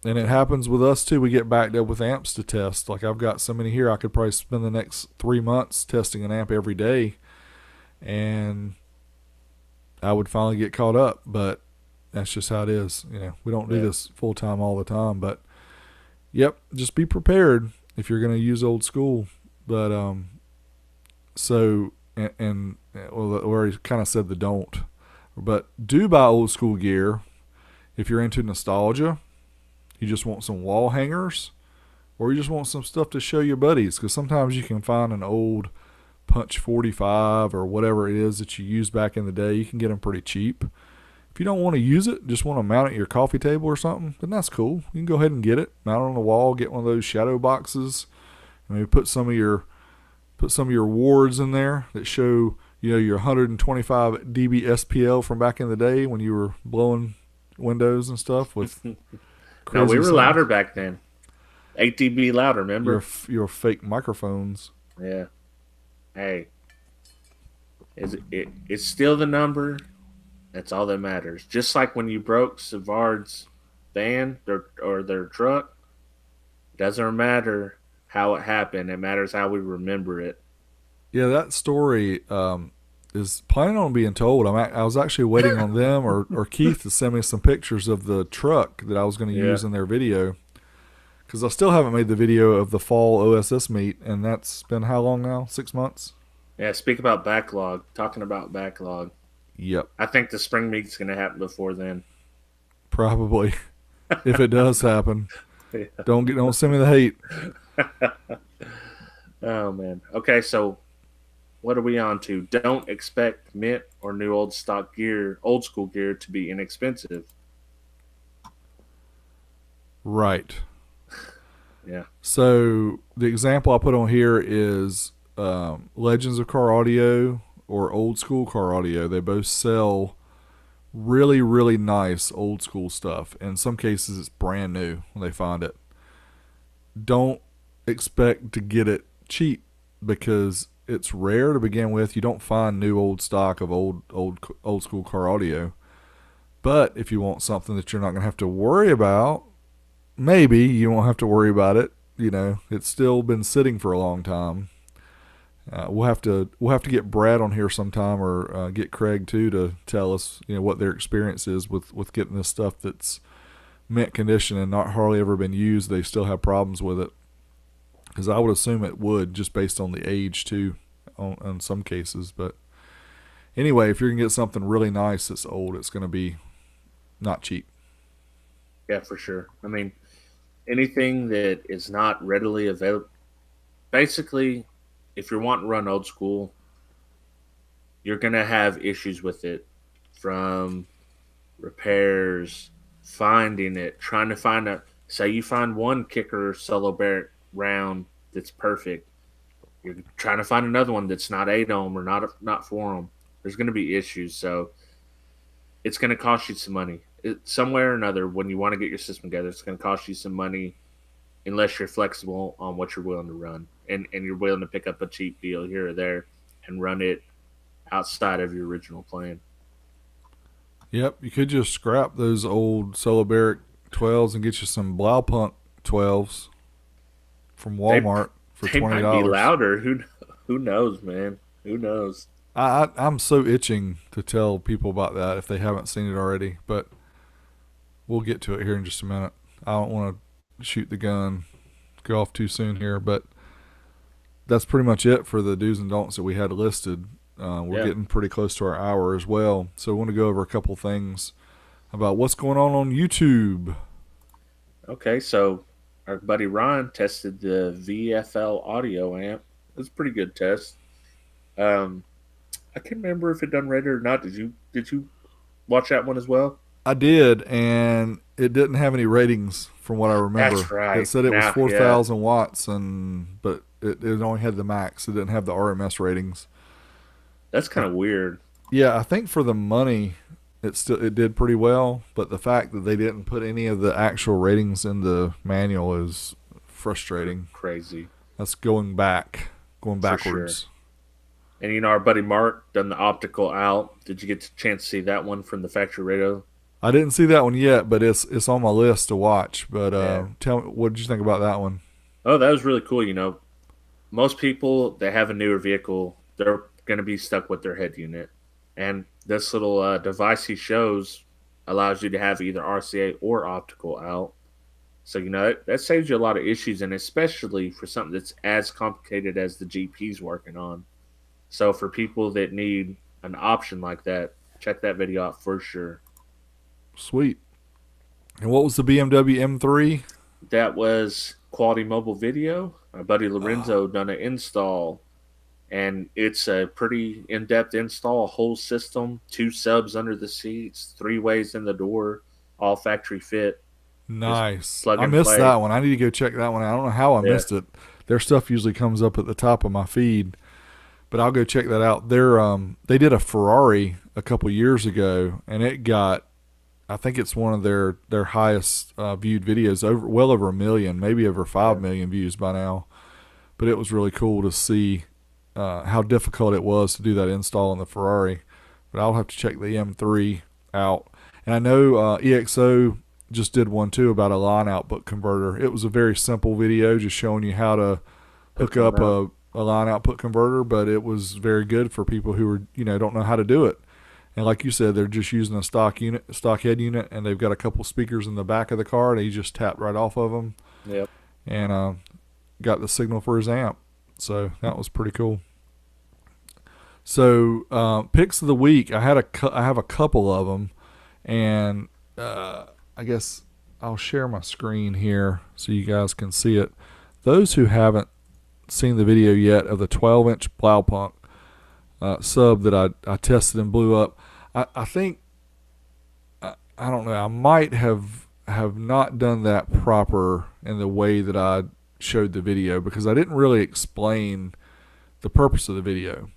And it happens with us too. We get backed up with amps to test. Like I've got so many here, I could probably spend the next 3 months testing an amp every day, and I would finally get caught up. But that's just how it is. We don't do this full time all the time. But yep, just be prepared if you're going to use old school. But we already kind of said the don't. But do buy old school gear if you're into nostalgia. You just want some wall hangers, or you just want some stuff to show your buddies, because sometimes you can find an old Punch 45 or whatever it is that you used back in the day. You can get them pretty cheap. If you don't want to use it, just want to mount it at your coffee table or something, then that's cool. You can go ahead and get it, mount it on the wall, get one of those shadow boxes, and maybe put some of your wards in there that show your 125 dB SPL from back in the day when you were blowing windows and stuff with. No, we were louder back then. 8 dB louder, remember? Your fake microphones. Yeah. Hey. It's still the number. That's all that matters. Just like when you broke Savard's van or their truck, it doesn't matter how it happened. It matters how we remember it. Yeah, that story is planning on being told. I was actually waiting on them or Keith to send me some pictures of the truck that I was going to use in their video, because I still haven't made the video of the fall OSS meet, and that's been how long now? 6 months? Yeah, speak about backlog. Talking about backlog. Yep. I think the spring meet's going to happen before then. Probably. If it does happen. Yeah. Don't send me the hate. Oh, man. Okay, so what are we on to? Don't expect mint or new old school gear to be inexpensive. Right. Yeah. So the example I put on here is Legends of Car Audio or Old School Car Audio. They both sell really, really nice old school stuff. In some cases, it's brand new when they find it. Don't expect to get it cheap because it's rare to begin with. You don't find new old stock of old school car audio. But if you want something that you're not going to have to worry about, maybe you won't have to worry about it. It's still been sitting for a long time. We'll have to get Brad on here sometime, or get Craig too, to tell us what their experience is with getting this stuff that's mint condition and not hardly ever been used. They still have problems with it, because I would assume it would, just based on the age too, on some cases. But anyway, if you're gonna get something really nice that's old, it's gonna be not cheap. Yeah, for sure. I mean, anything that is not readily available. Basically, if you're wanting to run old school, you're going to have issues with it, from repairs, finding it, trying to find say you find one kicker solo barrett round that's perfect. You're trying to find another one that's not 8 ohm or not 4 ohm. There's going to be issues. So it's going to cost you some money. Somewhere or another, when you want to get your system together, it's going to cost you some money unless you're flexible on what you're willing to run. And you're willing to pick up a cheap deal here or there and run it outside of your original plan. Yep, you could just scrap those old Soldering 12s and get you some Blaupunk 12s from They Walmart for they $20. might be louder. Who knows, man? Who knows? I'm so itching to tell people about that if they haven't seen it already, but we'll get to it here in just a minute. I don't want to shoot the gun, go off too soon here, but that's pretty much it for the do's and don'ts that we had listed. We're getting pretty close to our hour as well, so I want to go over a couple things about what's going on YouTube. Okay, so our buddy Ron tested the VFL audio amp. It was a pretty good test. I can't remember if it done rated or not. Did you watch that one as well? I did, and it didn't have any ratings from what I remember. That's right. It said it was 4,000 watts, but it only had the max. It didn't have the RMS ratings. That's kind of weird. Yeah, I think for the money, it did pretty well, but the fact that they didn't put any of the actual ratings in the manual is frustrating. Crazy. That's going backwards. Sure. And our buddy Mark done the optical out. Did you get a chance to see that one from the factory radio? I didn't see that one yet, but it's on my list to watch. But tell me, what did you think about that one? Oh, that was really cool. Most people that have a newer vehicle, they're going to be stuck with their head unit. And this little device he shows allows you to have either RCA or optical out. So, that saves you a lot of issues, and especially for something that's as complicated as the GP's working on. So for people that need an option like that, check that video out for sure. Sweet. And what was the BMW M3? That was Quality Mobile Video. My buddy Lorenzo done an install, and it's a pretty in-depth install, a whole system, 2 subs under the seats, 3 ways in the door, all factory fit. Nice. I missed that one. I need to go check that one out. I don't know how I missed it. Their stuff usually comes up at the top of my feed, but I'll go check that out. They did a Ferrari a couple years ago, and it got, I think it's one of their highest viewed videos, well over 1 million, maybe over 5 million views by now. But it was really cool to see how difficult it was to do that install in the Ferrari. But I'll have to check the M3 out. And I know EXO just did one too about a line output converter. It was a very simple video just showing you how to hook up a line output converter, but it was very good for people who are, don't know how to do it. And like you said, they're just using a stock head unit, and they've got a couple speakers in the back of the car, and he just tapped right off of them. Yep. And got the signal for his amp. So that was pretty cool. So picks of the week, I have a couple of them, and I guess I'll share my screen here so you guys can see it. Those who haven't seen the video yet of the 12-inch Blaupunk sub that I tested and blew up, I think, I don't know, I might have not done that proper in the way that I showed the video, because I didn't really explain the purpose of the video.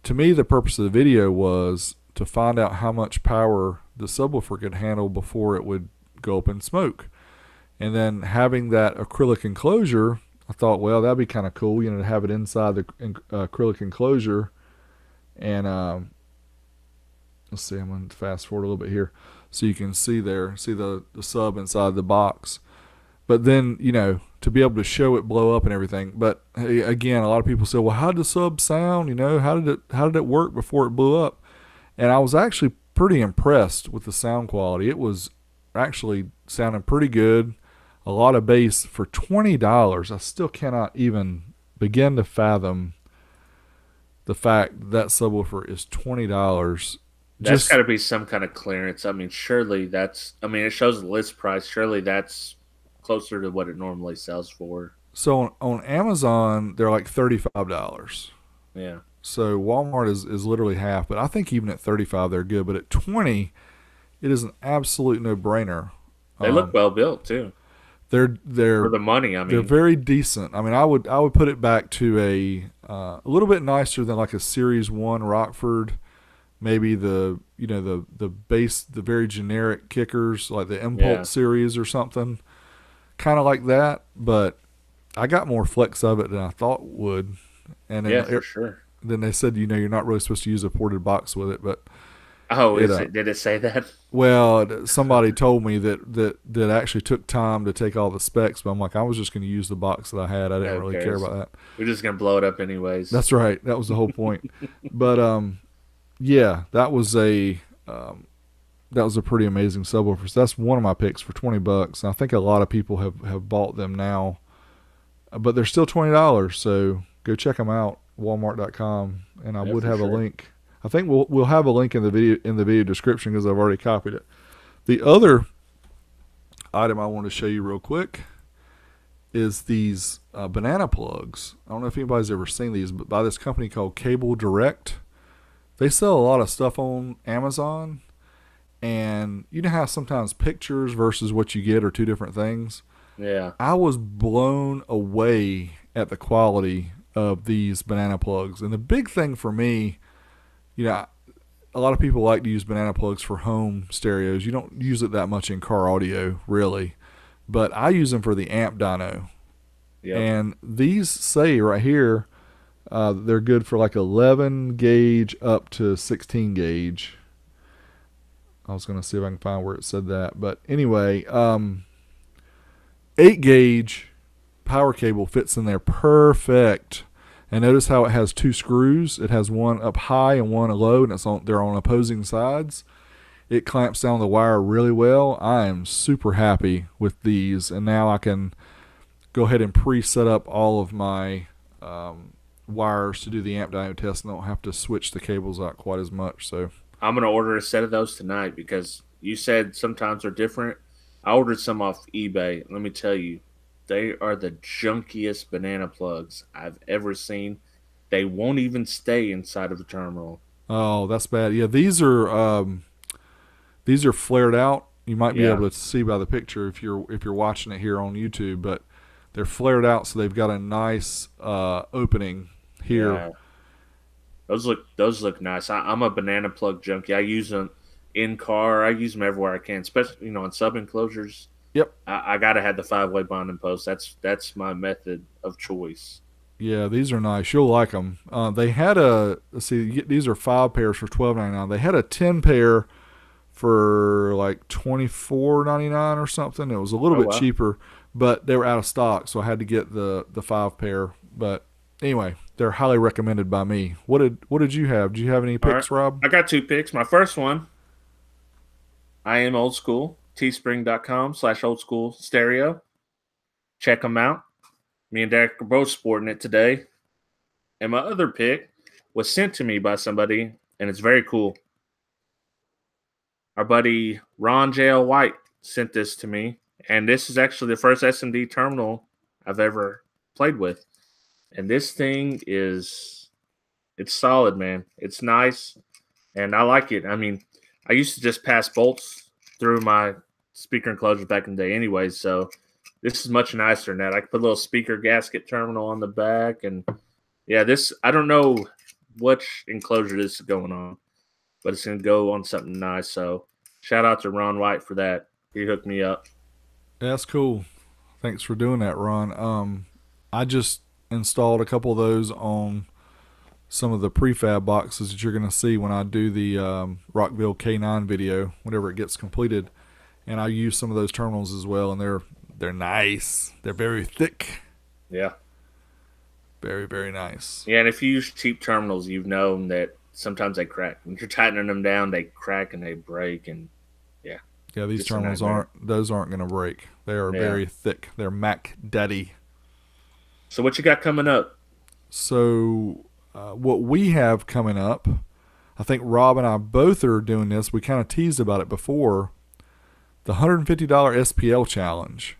To me, the purpose of the video was to find out how much power the subwoofer could handle before it would go up in smoke. And then having that acrylic enclosure, I thought, well, that'd be kind of cool, to have it inside the acrylic enclosure. And let's see, I'm going to fast forward a little bit here so you can see the sub inside the box. But then, to be able to show it blow up and everything. But hey, again, a lot of people say, well, how did the sub sound? How did it work before it blew up? And I was actually pretty impressed with the sound quality. It was actually sounding pretty good. A lot of bass for $20. I still cannot even begin to fathom the fact that subwoofer is $20. That's got to be some kind of clearance. I mean, surely it shows the list price. Surely that's closer to what it normally sells for. So on Amazon, they're like $35. Yeah. So Walmart is literally half, but I think even at $35 they're good. But at $20, it is an absolute no-brainer. They look well built too. They're for the money. I mean, they're very decent. I mean, I would put it back to a little bit nicer than like a Series 1 Rockford maybe the base, the very generic kickers like the Yeah. Impulse series or something, kind of like that. But I got more flex of it than I thought would. And Yeah, for sure. then they said, you're not really supposed to use a ported box with it, but Oh, it is it? Did it say that? well, somebody told me that actually took time to take all the specs, but I'm like, I was just going to use the box that I had. I didn't Who really care cares? about that. We're just gonna blow it up anyways. That's right. That was the whole point. But yeah, that was a pretty amazing subwoofer. So that's one of my picks for $20. And I think a lot of people have bought them now, but they're still $20. So go check them out, Walmart.com, and I Yeah, would for have a sure. link. I think we'll have a link in the video description because I've already copied it. The other item I want to show you real quick is these banana plugs. I don't know if anybody's ever seen these, but by this company called Cable Direct. They sell a lot of stuff on Amazon, and you know how sometimes pictures versus what you get are two different things. Yeah. I was blown away at the quality of these banana plugs. And the big thing for me, you know, a lot of people like to use banana plugs for home stereos. You don't use it that much in car audio, really. But I use them for the amp dyno. Yep. And these say right here, they're good for like 11 gauge up to 16 gauge. I was going to see if I can find where it said that. But anyway, 8 gauge power cable fits in there perfect. And notice how it has two screws. It has one up high and one low, and they're on opposing sides. It clamps down the wire really well. I am super happy with these, and now I can go ahead and pre-set up all of my wires to do the amp dyno test, and I don't have to switch the cables out quite as much. So I'm gonna order a set of those tonight because you said sometimes they're different. I ordered some off eBay. Let me tell you, they are the junkiest banana plugs I've ever seen. They won't even stay inside of the terminal. oh, that's bad. Yeah, these are flared out. You might be Yeah. able to see by the picture if you're watching it here on YouTube, but they're flared out, so they've got a nice opening here. Yeah. Those look nice. I'm a banana plug junkie. I use them in car. I use them everywhere I can, especially on sub enclosures. Yep. I gotta have the 5-way bonding post. That's my method of choice. Yeah, these are nice. You'll like them. They had let's see, these are 5 pairs for $12.99. They had a 10 pair for like $24.99 or something. It was a little Oh bit wow! cheaper, but they were out of stock, so I had to get the 5 pair. But anyway, they're highly recommended by me. What did you have? Did you have any All right, picks, Rob? I got two picks. My first one, I am old school. Teespring.com/old school stereo. Check them out. Me and Derek are both sporting it today. And my other pick was sent to me by somebody, and it's very cool. Our buddy Ron J.L. White sent this to me, and this is actually the first SMD terminal I've ever played with. And this thing it's solid, man. It's nice, and I like it. I mean, I used to just pass bolts through my speaker enclosure back in the day anyways, so this is much nicer than that. I can put a little speaker gasket terminal on the back, and yeah, this, I don't know which enclosure this is going on, but it's going to go on something nice. So shout out to Ron White for that. He hooked me up. Yeah, that's cool. Thanks for doing that, Ron. I just installed a couple of those on some of the prefab boxes that you're going to see when I do the Rockville K9 video whenever it gets completed, and I use some of those terminals as well, and they're nice. They're very thick, Yeah. very very nice. Yeah, and if you use cheap terminals, you've known that sometimes they crack. When you're tightening them down, they crack and they break, and yeah, Yeah, these it's a terminals nightmare. aren't going to break. They are Yeah. very thick. They're Mac Daddy. So what you got coming up? So what we have coming up, I think Rob and I both are doing this. We kind of teased about it before. The $150 SPL challenge.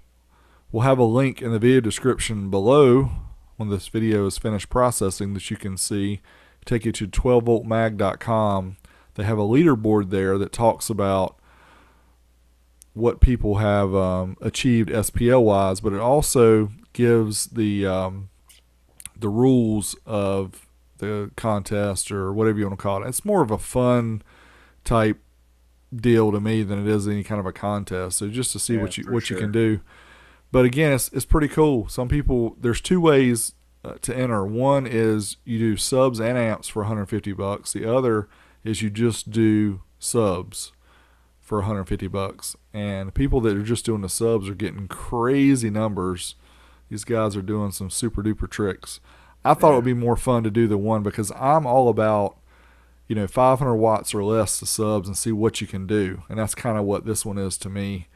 We'll have a link in the video description below when this video is finished processing that you can see. Take you to 12voltmag.com. They have a leaderboard there that talks about what people have achieved SPL wise, but it also gives the rules of the contest or whatever you want to call it. It's more of a fun type deal to me than it is any kind of a contest. So just to see Yeah, what you for you can sure. do. But again, it's pretty cool. Some people, there's two ways to enter. One is you do subs and amps for $150. The other is you just do subs for $150. And people that are just doing the subs are getting crazy numbers. These guys are doing some super duper tricks. I thought it Yeah. would be more fun to do the one because I'm all about 500 watts or less the subs and see what you can do, and that's kind of what this one is to me.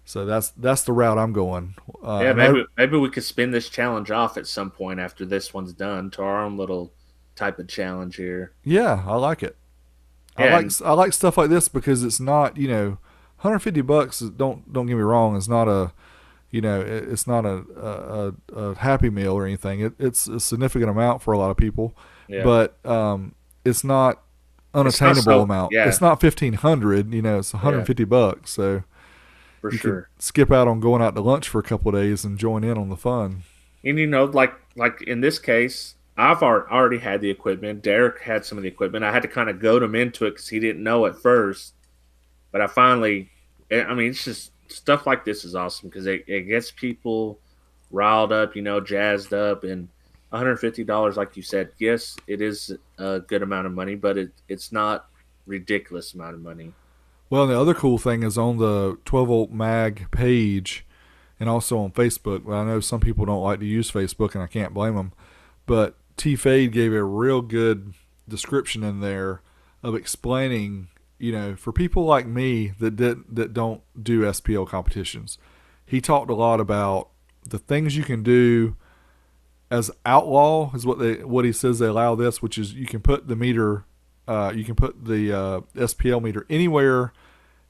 So that's the route I'm going. Yeah, And I maybe we could spin this challenge off at some point after this one's done to our own little type of challenge here. Yeah, I like it. Yeah, and I like stuff like this because it's not, $150. Don't get me wrong. It's not a it's not a happy meal or anything. It's a significant amount for a lot of people, yeah, but it's not it's not unattainable so. amount. It's Yeah, not 1,500. It's yeah, $150. So for you could sure. skip out on going out to lunch for a couple of days and join in on the fun. And like in this case, I've already had the equipment. Derek had some of the equipment. I had to kind of goad him into it because he didn't know at first. But I finally, I mean, it's just stuff like this is awesome because it gets people riled up, jazzed up, and $150, like you said, yes, it is a good amount of money, but it's not ridiculous amount of money. Well, the other cool thing is on the 12 volt mag page and also on Facebook. Well, I know some people don't like to use Facebook, and I can't blame them. But T Fade gave a real good description in there of explaining, for people like me that don't do SPL competitions. He talked a lot about the things you can do as outlaw is what he says they allow this, which is you can put the meter, you can put the SPL meter anywhere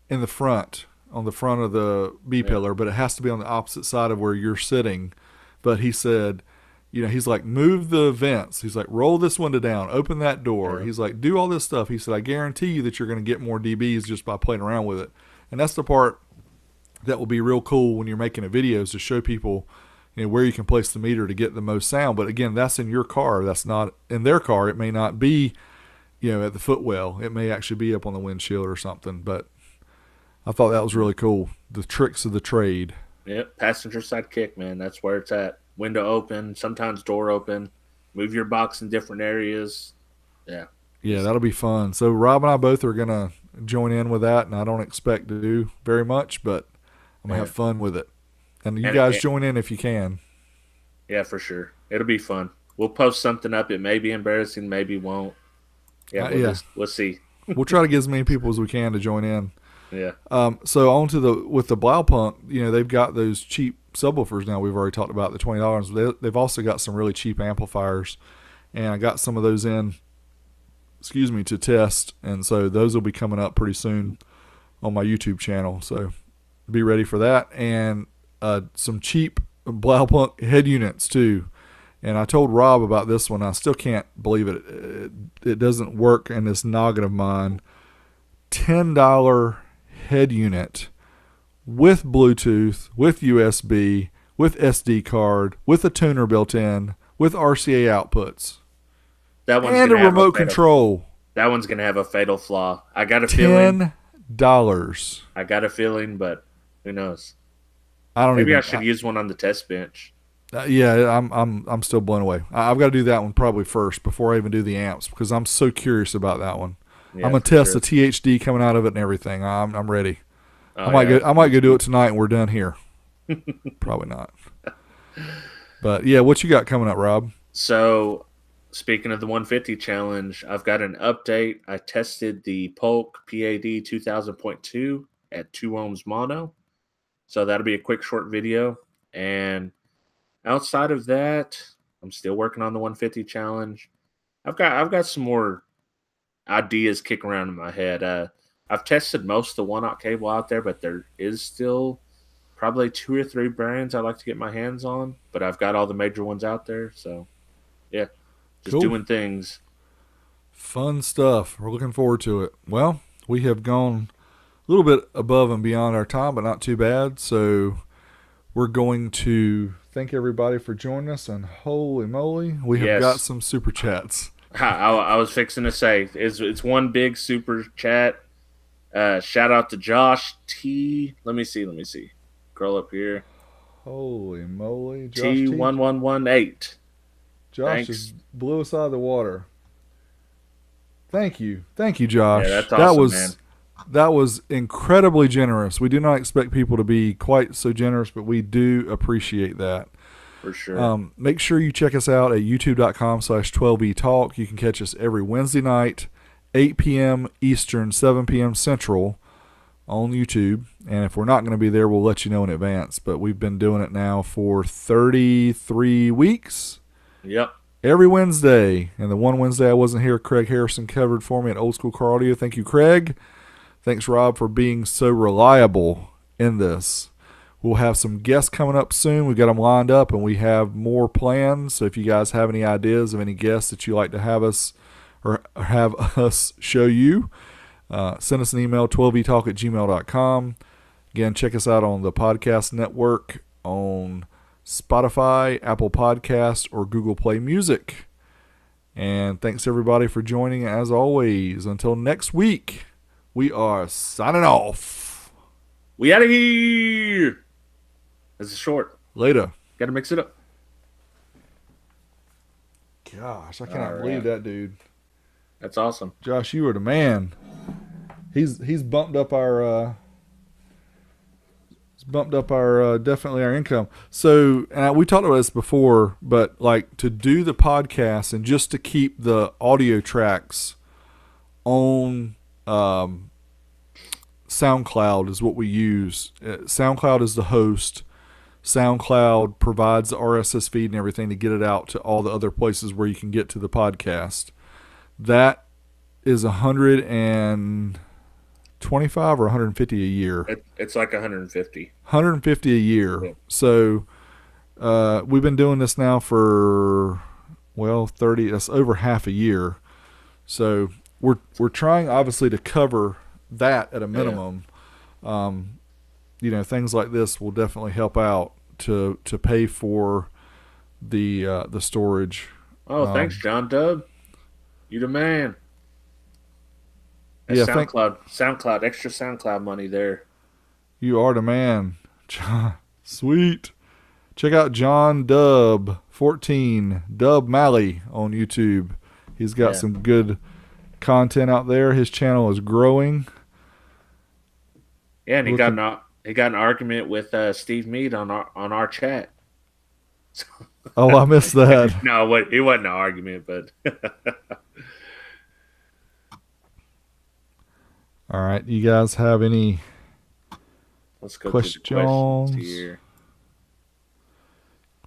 in the front on the front of the B Yeah, pillar, but it has to be on the opposite side of where you're sitting. But he said, he's like, move the vents. He's like, roll this window down, open that door. yeah, He's like, do all this stuff. He said, I guarantee you that you're going to get more dBs just by playing around with it. And that's the part that will be real cool when you're making a video, is to show people, where you can place the meter to get the most sound. But again, that's in your car. That's not in their car. It may not be, at the footwell. It may actually be up on the windshield or something. But I thought that was really cool. The tricks of the trade. yeah. Passenger side kick, man. That's where it's at. Window open, sometimes door open. Move your box in different areas. Yeah, Yeah, just that'll be fun. So Rob and I both are gonna join in with that, and I don't expect to do very much, but I'm gonna yeah, have fun with it. And you and guys join in if you can. yeah, for sure. It'll be fun. We'll post something up. It may be embarrassing, maybe won't. Yeah, Yeah, we'll see. we'll try to get as many people as we can to join in. Yeah, So on to with the Blaupunk, they've got those cheap subwoofers now. We've already talked about the $20. They've also got some really cheap amplifiers, and I got some of those in. Excuse me, to test, and so those will be coming up pretty soon on my YouTube channel. So be ready for that, and some cheap Blaupunk head units too. And I told Rob about this one. I still can't believe it. It doesn't work in this noggin of mine. $10 head unit with Bluetooth, with USB, with SD card, with a tuner built in, with RCA outputs, that one's and a gonna have a remote fatal. control. That one's gonna have a fatal flaw. I got a feeling. $10. I got a feeling, but who knows? I don't Maybe I even. should use one on the test bench. Yeah, I'm still blown away. I've got to do that one probably first before I even do the amps, because I'm so curious about that one. I'm Yeah, gonna for test sure. the THD coming out of it and everything. I'm ready. Oh yeah. I might go do it tonight and we're done here. Probably not. But yeah, what you got coming up, Rob? So, speaking of the 150 challenge, I've got an update. I tested the Polk PAD 2000.2 at 2 ohms mono. So that'll be a quick short video. And outside of that, I'm still working on the 150 challenge. I've got some more ideas kicking around in my head. I've tested most of the 1/0 cable out there, but there is still probably 2 or 3 brands I'd like to get my hands on. But I've got all the major ones out there. So yeah, just Cool. doing things. Fun stuff. We're looking forward to it. Well, we have gone a little bit above and beyond our time, but not too bad. So we're going to thank everybody for joining us. And holy moly, we have got Yes. some super chats. I was fixing to say it's one big super chat. Shout out to Josh T. Let me see. Scroll up here. Holy moly, Josh T1118. Josh Thanks. just blew us out of the water. Thank you, Josh. Yeah, that's awesome, man. That was incredibly generous. We do not expect people to be quite so generous, but we do appreciate that. For sure. Make sure you check us out at youtube.com/12etalk. You can catch us every Wednesday night, 8 p.m. Eastern, 7 p.m. Central on YouTube. And if we're not going to be there, we'll let you know in advance. But we've been doing it now for 33 weeks. Yep. Every Wednesday. And the one Wednesday I wasn't here, Craig Harrison covered for me at Old School Car Audio. Thank you, Craig. Thanks, Rob, for being so reliable in this. We'll have some guests coming up soon. We've got them lined up, and we have more plans. So if you guys have any ideas of any guests that you'd like to have us or have us show you, send us an email, 12etalk@gmail.com. Again, check us out on the podcast network on Spotify, Apple Podcasts, or Google Play Music. And thanks, everybody, for joining. As always, until next week, we are signing off. We out of here. This is short. Later. Got to mix it up. Gosh, I cannot believe that dude. That's awesome. Josh, you are the man. He's bumped up our definitely our income. So, and we talked about this before, but like to do the podcast and just to keep the audio tracks on SoundCloud is what we use. SoundCloud is the host. SoundCloud provides the RSS feed and everything to get it out to all the other places where you can get to the podcast. That is $125 or $150 a year. It's like $150. $150 a year. Yeah. So we've been doing this now for 30. That's over half a year. So we're trying obviously to cover that at a minimum. Yeah. Things like this will definitely help out to pay for the storage. Oh, thanks, John Dub. You the man. That's SoundCloud, extra SoundCloud money there. You are the man. Sweet. Check out John Dub 14, Dub Malley on YouTube. He's got some good content out there. His channel is growing. Yeah, and he got an argument with Steve Mead on our chat. Oh, I missed that. No, it wasn't an argument, but. All right, you guys have any questions here?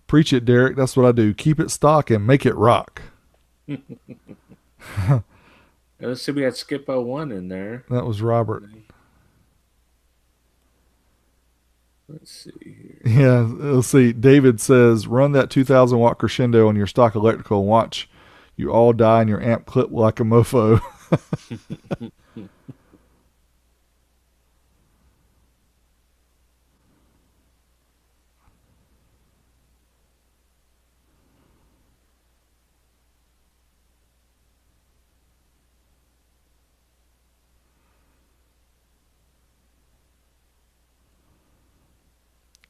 Preach it, Derek. That's what I do. Keep it stock and make it rock. Let's see, we had Skip 01 in there. That was Robert. Let's see here. Yeah, let's see. David says, run that 2,000 watt crescendo on your stock electrical and watch you all die and your amp clip like a mofo.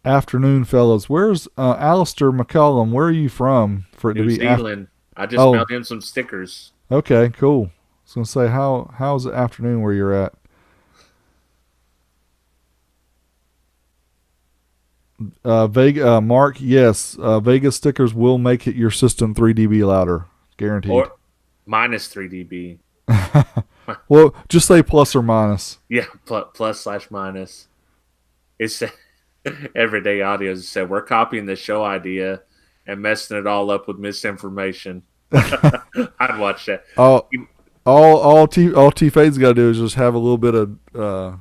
Afternoon, fellas. Where's Alistair McCollum? Where are you from? For it New to be Zealand. I just mailed him some stickers. Okay, cool. I was gonna say how's the afternoon where you're at? Vega, Mark. Yes, Vega stickers will make it your system 3 dB louder, guaranteed. Or minus 3 dB. Well, just say plus or minus. Yeah, plus/minus. It's Everyday Audio said we're copying the show idea and messing it all up with misinformation. I'd watch that. All T-Fade's got to do is just have a little bit of the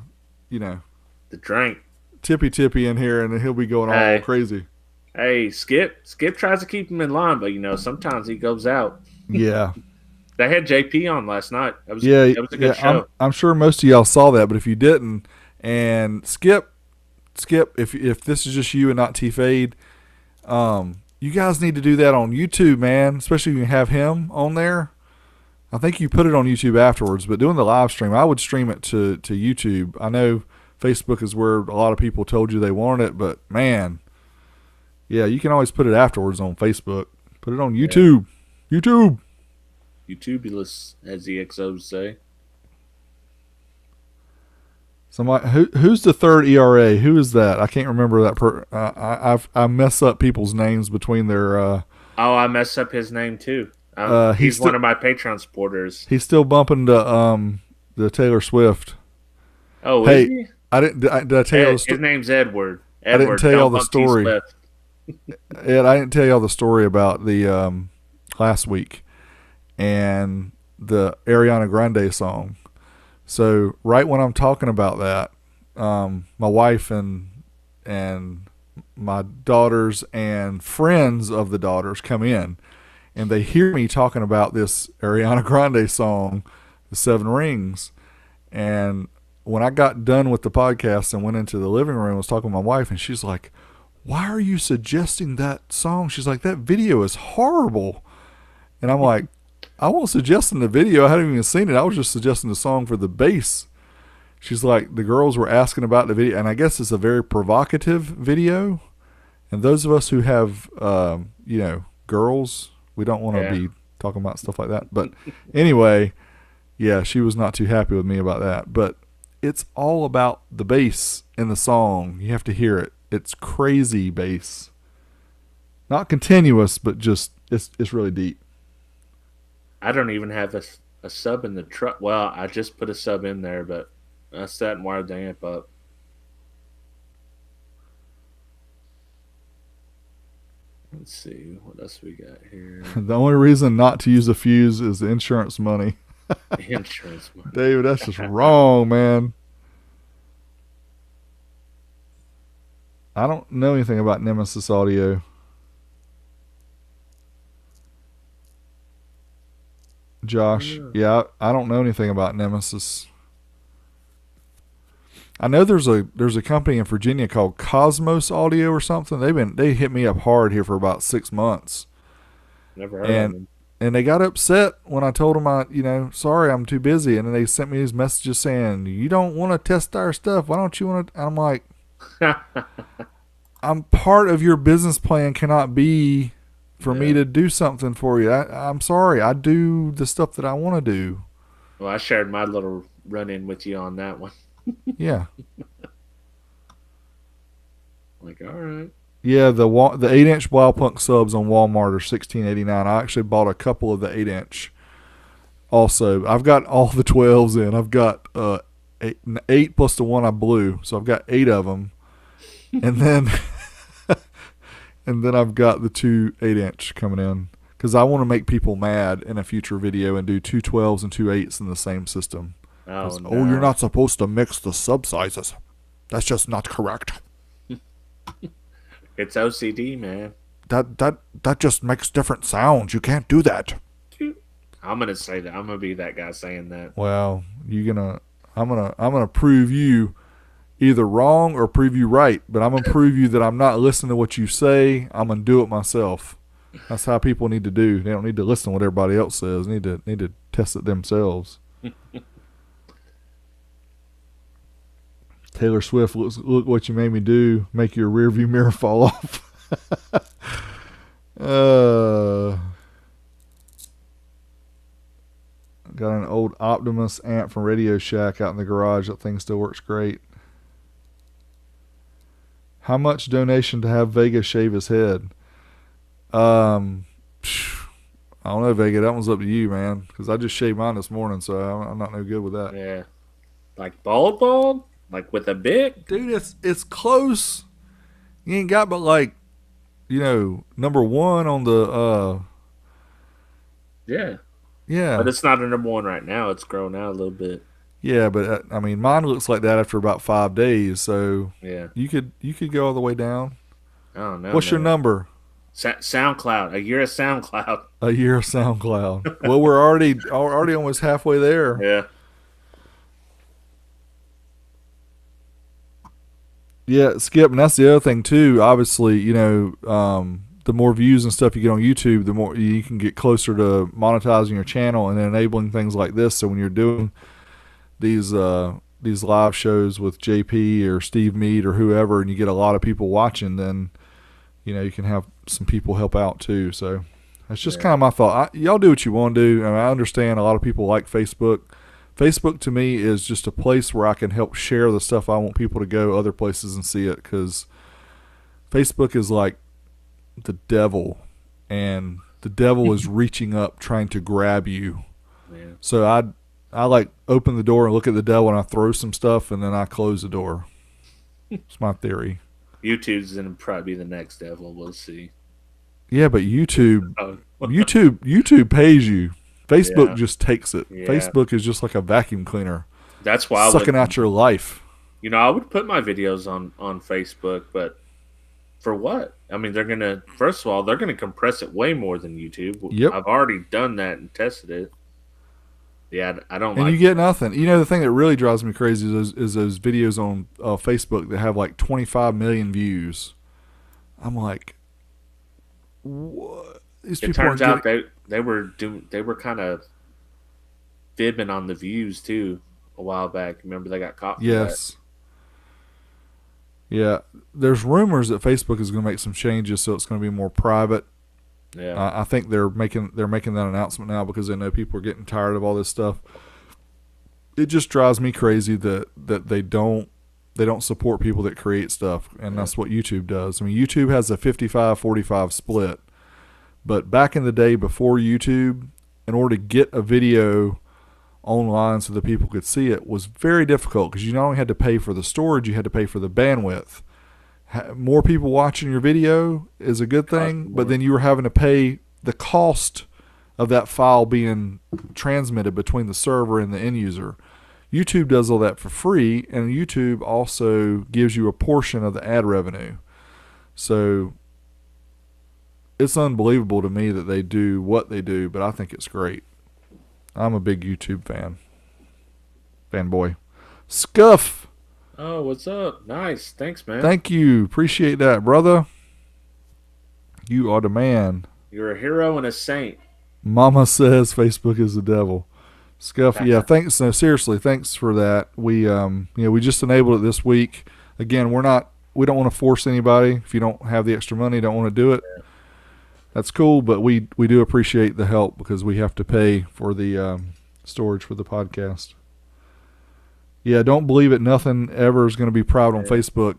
drink tippy in here, and then he'll be going all crazy. Hey, Skip tries to keep him in line, but sometimes he goes out. Yeah. They had JP on last night. That was a good show. I'm sure most of y'all saw that, but if you didn't, and Skip, if this is just you and not T-Fade, you guys need to do that on YouTube, man. Especially if you have him on there. I think you put it on YouTube afterwards, but doing the live stream, I would stream it to YouTube. I know Facebook is where a lot of people told you they wanted it, but man, yeah, you can always put it afterwards on Facebook. Put it on YouTube. Yeah. YouTube. YouTubulous, as the XOs say. Somebody who's the third ERA? Who is that? I can't remember that. I mess up people's names between their. I messed up his name too. He's one of my Patreon supporters. He's still bumping the Taylor Swift. Oh, hey, is he? I didn't. Did I tell you? His name's Edward. I didn't tell you all the story. Ed, I didn't tell you all the story about the last week and the Ariana Grande song. So right when I'm talking about that, my wife and my daughters and friends of the daughters come in, and they hear me talking about this Ariana Grande song, "The Seven Rings," and when I got done with the podcast and went into the living room, I was talking to my wife, and she's like, "Why are you suggesting that song?" She's like, "That video is horrible," and I'm like, I wasn't suggesting the video. I hadn't even seen it. I was just suggesting the song for the bass. She's like, the girls were asking about the video, and I guess it's a very provocative video. And those of us who have, girls, we don't want to be talking about stuff like that. But anyway, yeah, she was not too happy with me about that. But it's all about the bass in the song. You have to hear it. It's crazy bass. Not continuous, but just it's really deep. I don't even have a sub in the truck. Well, I just put a sub in there, but I sat and wired the amp up. Let's see. What else we got here? The only reason not to use a fuse is the insurance money. Insurance money. David, that's just wrong, man. I don't know anything about Nemesis Audio. Josh, yeah, I don't know anything about Nemesis. I know there's a company in Virginia called Cosmos Audio or something. They hit me up hard here for about 6 months. Never heard of them. And they got upset when I told them sorry, I'm too busy. And then they sent me these messages saying, "You don't want to test our stuff. Why don't you want to?" And I'm like, I'm part of your business plan cannot be for me to do something for you. I'm sorry. I do the stuff that I want to do. Well, I shared my little run-in with you on that one. Yeah. Like, all right. Yeah, the 8-inch Wildpunk subs on Walmart are $16.89. I actually bought a couple of the 8-inch. Also, I've got all the 12s in. I've got 8 plus the one I blew, so I've got 8 of them. And then and then I've got the 2 8-inch coming in because I want to make people mad in a future video and do 2 12s and 2 8s in the same system. Oh, no. Oh, you're not supposed to mix the sub sizes. That's just not correct. It's OCD, man. That just makes different sounds. You can't do that. I'm gonna say that. I'm gonna be that guy saying that. Well, I'm gonna prove you either wrong or prove you right. But I'm gonna prove you that I'm not listening to what you say. I'm gonna do it myself. That's how people need to do. They don't need to listen to what everybody else says. They need to test it themselves. Taylor Swift, look what you made me do. Make your rear view mirror fall off. Got an old Optimus amp from Radio Shack out in the garage. That thing still works great. How much donation to have Vega shave his head? I don't know, Vega. That one's up to you, man. Because I just shaved mine this morning, so I'm not no good with that. Yeah. Like bald? Like with a bit? Dude, it's close. You ain't got but number 1 on the Yeah. Yeah. But it's not a number 1 right now. It's grown out a little bit. Yeah, but mine looks like that after about 5 days. So yeah, you could go all the way down. I don't know. What's your number? SoundCloud. A year of SoundCloud. A year of SoundCloud. Well, we're already almost halfway there. Yeah. Yeah, Skip, and that's the other thing too. Obviously, the the more views and stuff you get on YouTube, the more you can get closer to monetizing your channel and enabling things like this. So when you're doing these live shows with JP or Steve Mead or whoever, and you get a lot of people watching, then you can have some people help out too. So that's just kind of my thought. Y'all do what you want to do. I mean, I understand a lot of people like Facebook. Facebook to me is just a place where I can help share the stuff I want people to go other places and see it, because Facebook is like the devil, and the devil is reaching up trying to grab you. Yeah. So I like open the door and look at the devil, and I throw some stuff, and then I close the door. It's my theory. YouTube's gonna probably be the next devil. We'll see. Yeah, but YouTube pays you. Facebook just takes it. Yeah. Facebook is just like a vacuum cleaner. That's why sucking out your life. I would put my videos on Facebook, but for what? I mean, first of all, they're gonna compress it way more than YouTube. Yep. I've already done that and tested it. Yeah, I don't. And you get nothing. The thing that really drives me crazy is those videos on Facebook that have like 25 million views. I'm like, what? These people turns out they were kind of fibbing on the views too a while back. Remember, they got caught for that. Yeah, there's rumors that Facebook is going to make some changes, so it's going to be more private. Yeah, I think they're making that announcement now because they know people are getting tired of all this stuff. It just drives me crazy that they don't support people that create stuff, and that's what YouTube does. I mean, YouTube has a 55-45 split, but back in the day before YouTube, in order to get a video online so that people could see it was very difficult, because you not only had to pay for the storage, you had to pay for the bandwidth. More people watching your video is a good thing, but then you were having to pay the cost of that file being transmitted between the server and the end user. YouTube does all that for free, and YouTube also gives you a portion of the ad revenue. So it's unbelievable to me that they do what they do, but I think it's great. I'm a big YouTube fanboy. Scuff. Oh, what's up? Nice. Thanks, man. Thank you. Appreciate that, brother. You are the man. You're a hero and a saint. Mama says Facebook is the devil. Scuff. Yeah, thanks. No, seriously, thanks for that. We we just enabled it this week. Again, we don't want to force anybody. If you don't have the extra money, don't want to do it. Yeah. That's cool, but we do appreciate the help, because we have to pay for the storage for the podcast. Yeah, don't believe it. Nothing ever is going to be private on Facebook.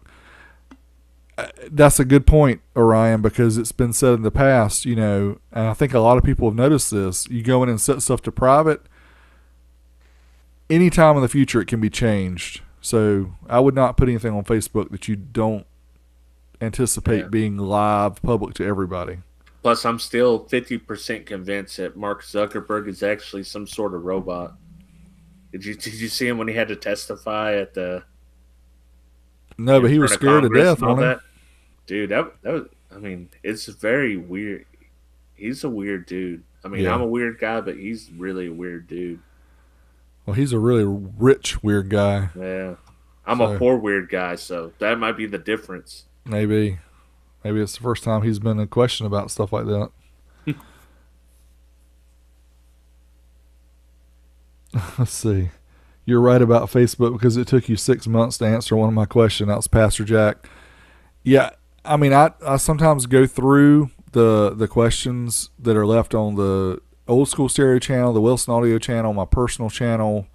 That's a good point, Orion, because it's been said in the past, and I think a lot of people have noticed this. You go in and set stuff to private, anytime in the future it can be changed. So I would not put anything on Facebook that you don't anticipate being live public to everybody. Plus, I'm still 50% convinced that Mark Zuckerberg is actually some sort of robot. Did you see him when he had to testify at the? No, but he was scared to death, wasn't he? Dude, that was. I mean, it's very weird. He's a weird dude. I mean, I'm a weird guy, but he's really a weird dude. Well, he's a really rich weird guy. Yeah, I'm a poor weird guy, so that might be the difference. Maybe it's the first time he's been in question about stuff like that. Let's see. You're right about Facebook, because it took you 6 months to answer one of my questions. That was Pastor Jack. Yeah, I mean, I sometimes go through the questions that are left on the Old School Stereo channel, the Wilson Audio channel, my personal channel,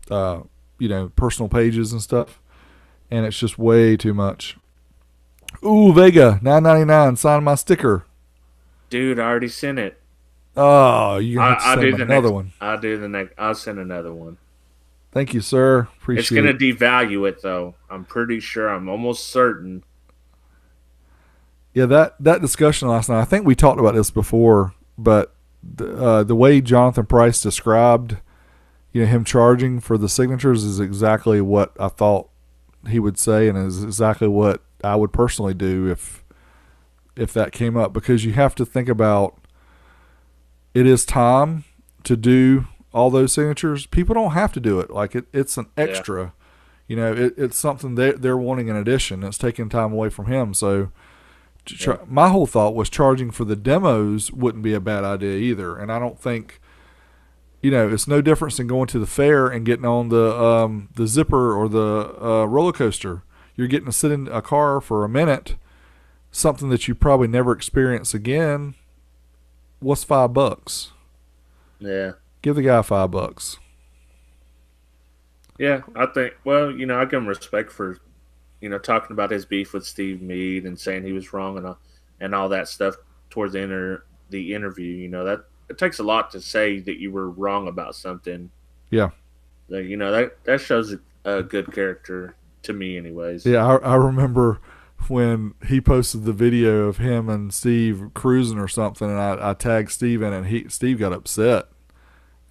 personal pages and stuff, and it's just way too much. Ooh, Vega, $9.99, sign my sticker. Dude, I already sent it. Oh, you have to send another one. I'll send another one. Thank you, sir. Appreciate it. It's going to devalue it, though. I'm pretty sure. I'm almost certain. Yeah, that discussion last night, I think we talked about this before, but the way Jonathan Price described him charging for the signatures is exactly what I thought he would say, and is exactly what I would personally do if that came up, because you have to think about, it is time to do all those signatures. People don't have to do it. Like it's an extra. It's something they're wanting in addition. It's taking time away from him. So Yeah. My whole thought was charging for the demos wouldn't be a bad idea either. And I don't think, it's no difference than going to the fair and getting on the zipper or the roller coaster. You're getting to sit in a car for a minute, something that you probably never experience again. What's $5? Yeah. Give the guy $5. Yeah, I think. Well, I give him respect for, talking about his beef with Steve Meade and saying he was wrong and all that stuff towards the interview. That it takes a lot to say that you were wrong about something. Yeah. That shows a good character to me, anyways. Yeah, I remember when he posted the video of him and Steve cruising or something, and I tagged Steve in, and Steve got upset.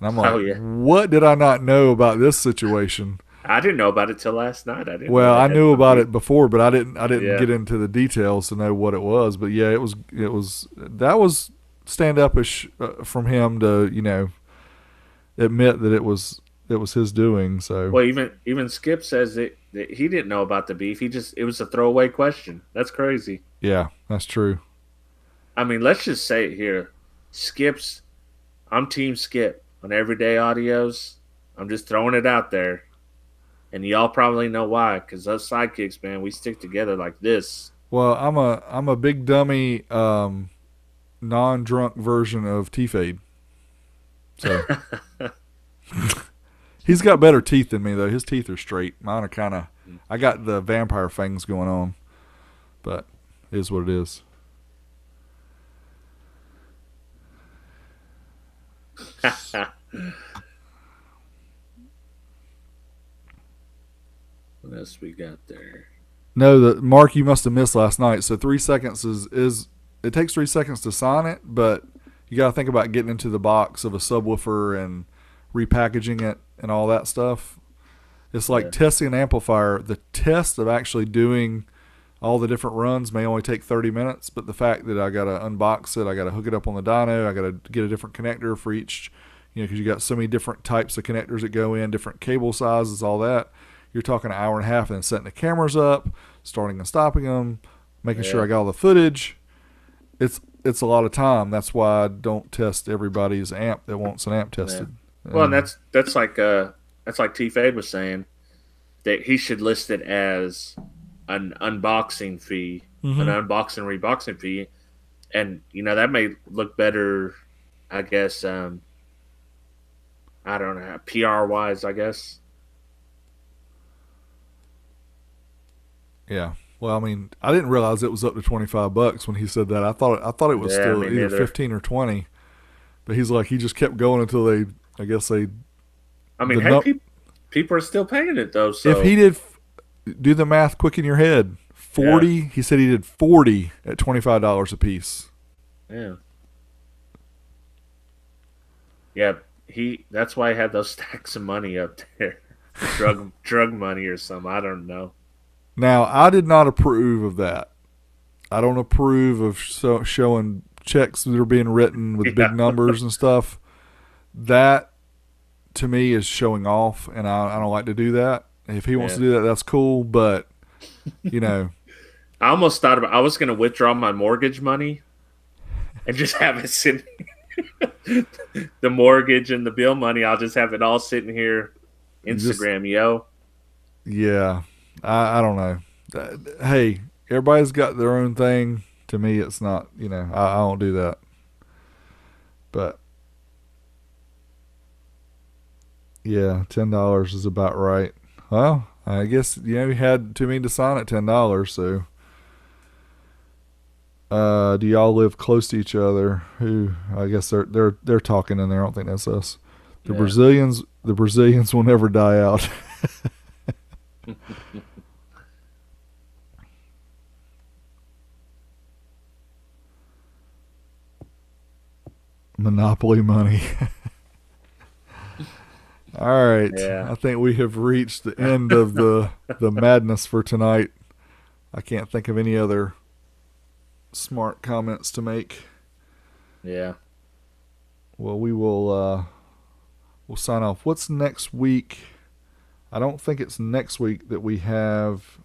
And I'm like, Oh, yeah. What did I not know about this situation? I didn't know about it till last night. I knew about it before, but I didn't Yeah. get into the details to know what it was. But yeah, that was stand upish from him to admit that it was his doing. So Well, even Skip says that he didn't know about the beef. It was a throwaway question. That's crazy. yeah, that's true. I mean, let's just say it here. I'm Team Skip on Everyday Audios. I'm just throwing it out there. And y'all probably know why, because us sidekicks, man, we stick together like this. Well, I'm a big dummy, non-drunk version of T-Fade. So he's got better teeth than me though. His teeth are straight. Mine are kind of. I got the vampire fangs going on, but it is what it is. What else we got there? No, Mark, you must have missed last night. So 3 seconds is it takes 3 seconds to sign it, but you got to think about getting into the box of a subwoofer and repackaging it and all that stuff. It's like testing an amplifier. The test of actually doing all the different runs may only take 30 minutes, but the fact that I got to unbox it, I got to hook it up on the dyno, I got to get a different connector for each, because you got so many different types of connectors that go in, different cable sizes, all that. You're talking an hour and a half, and then setting the cameras up, starting and stopping them, making sure I got all the footage. It's a lot of time. That's why I don't test everybody's amp that wants an amp tested. Yeah. Well, and that's like T-Fade was saying, that he should list it as an unboxing fee, an unboxing reboxing fee, and that may look better, I guess. I don't know, PR wise, I guess. Yeah. Well, I mean, I didn't realize it was up to $25 when he said that. I thought it was still either 15 or 20. But he's like, he just kept going until they. I mean, hey, people are still paying it though. So if he did, do the math quick in your head. 40. Yeah. He said he did 40 at $25 a piece. Yeah. Yeah. That's why he had those stacks of money up there, drug money or something. I don't know. Now, I did not approve of that. I don't approve of showing checks that are being written with big numbers and stuff. That, to me, is showing off, and I don't like to do that. If he wants to do that, that's cool, but, I almost thought I was going to withdraw my mortgage money and just have it sitting the mortgage and the bill money, I'll just have it all sitting here. Instagram, Yeah. I don't know. Hey, everybody's got their own thing. To me, it's not, I don't do that. But, yeah, $10 is about right. Well, I guess, he had to me to sign at $10, so. Do y'all live close to each other? Who, I guess they're talking in there. I don't think that's us. The Brazilians will never die out. Monopoly money. All right. Yeah. I think we have reached the end of the madness for tonight. I can't think of any other smart comments to make. Yeah. Well, we'll sign off. What's next week? I don't think it's next week that we have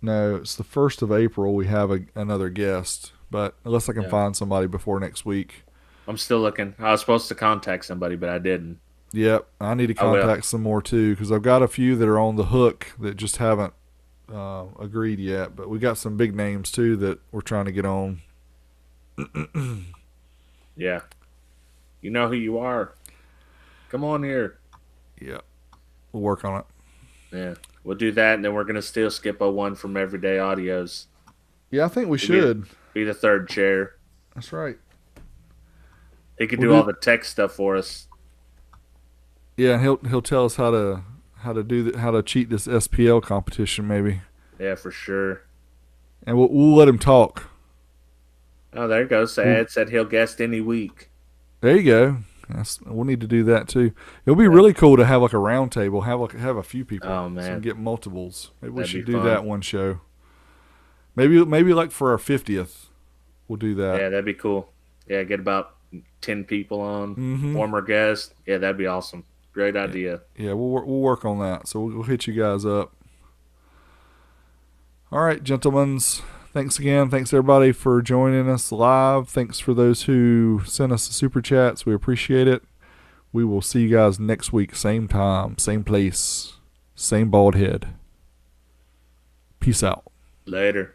No, it's the 1st of April. We have another guest, but unless I can Yeah. find somebody before next week. I'm still looking. I was supposed to contact somebody, but I didn't. Yep, I need to I will. contact some more too because I've got a few that are on the hook that just haven't agreed yet. But we got some big names too that we're trying to get on. Yeah. You know who you are. Come on here. Yeah, we'll work on it. Yeah. We'll do that, and then we're going to still skip one from Everyday Audios. Yeah, I think we should. Be the third chair. That's right. He could do all the tech stuff for us. Yeah, he'll tell us how to cheat this SPL competition maybe. Yeah, for sure. And we'll let him talk. Oh, there you go. Ed said he'll guest any week. There you go. We'll need to do that too. It'll be really cool to have like a round table, have a few people. Oh man, so get multiples. Maybe we should do fun. that one show. Maybe like for our 50th, we'll do that. Yeah, that'd be cool. Yeah, get about 10 people on, former guests. Yeah, that'd be awesome. Great idea. Yeah, we'll work on that. So we'll hit you guys up. All right, gentlemen. Thanks again. Thanks everybody for joining us live. Thanks for those who sent us the super chats. We appreciate it. We will see you guys next week. Same time, same place, same bald head. Peace out. Later.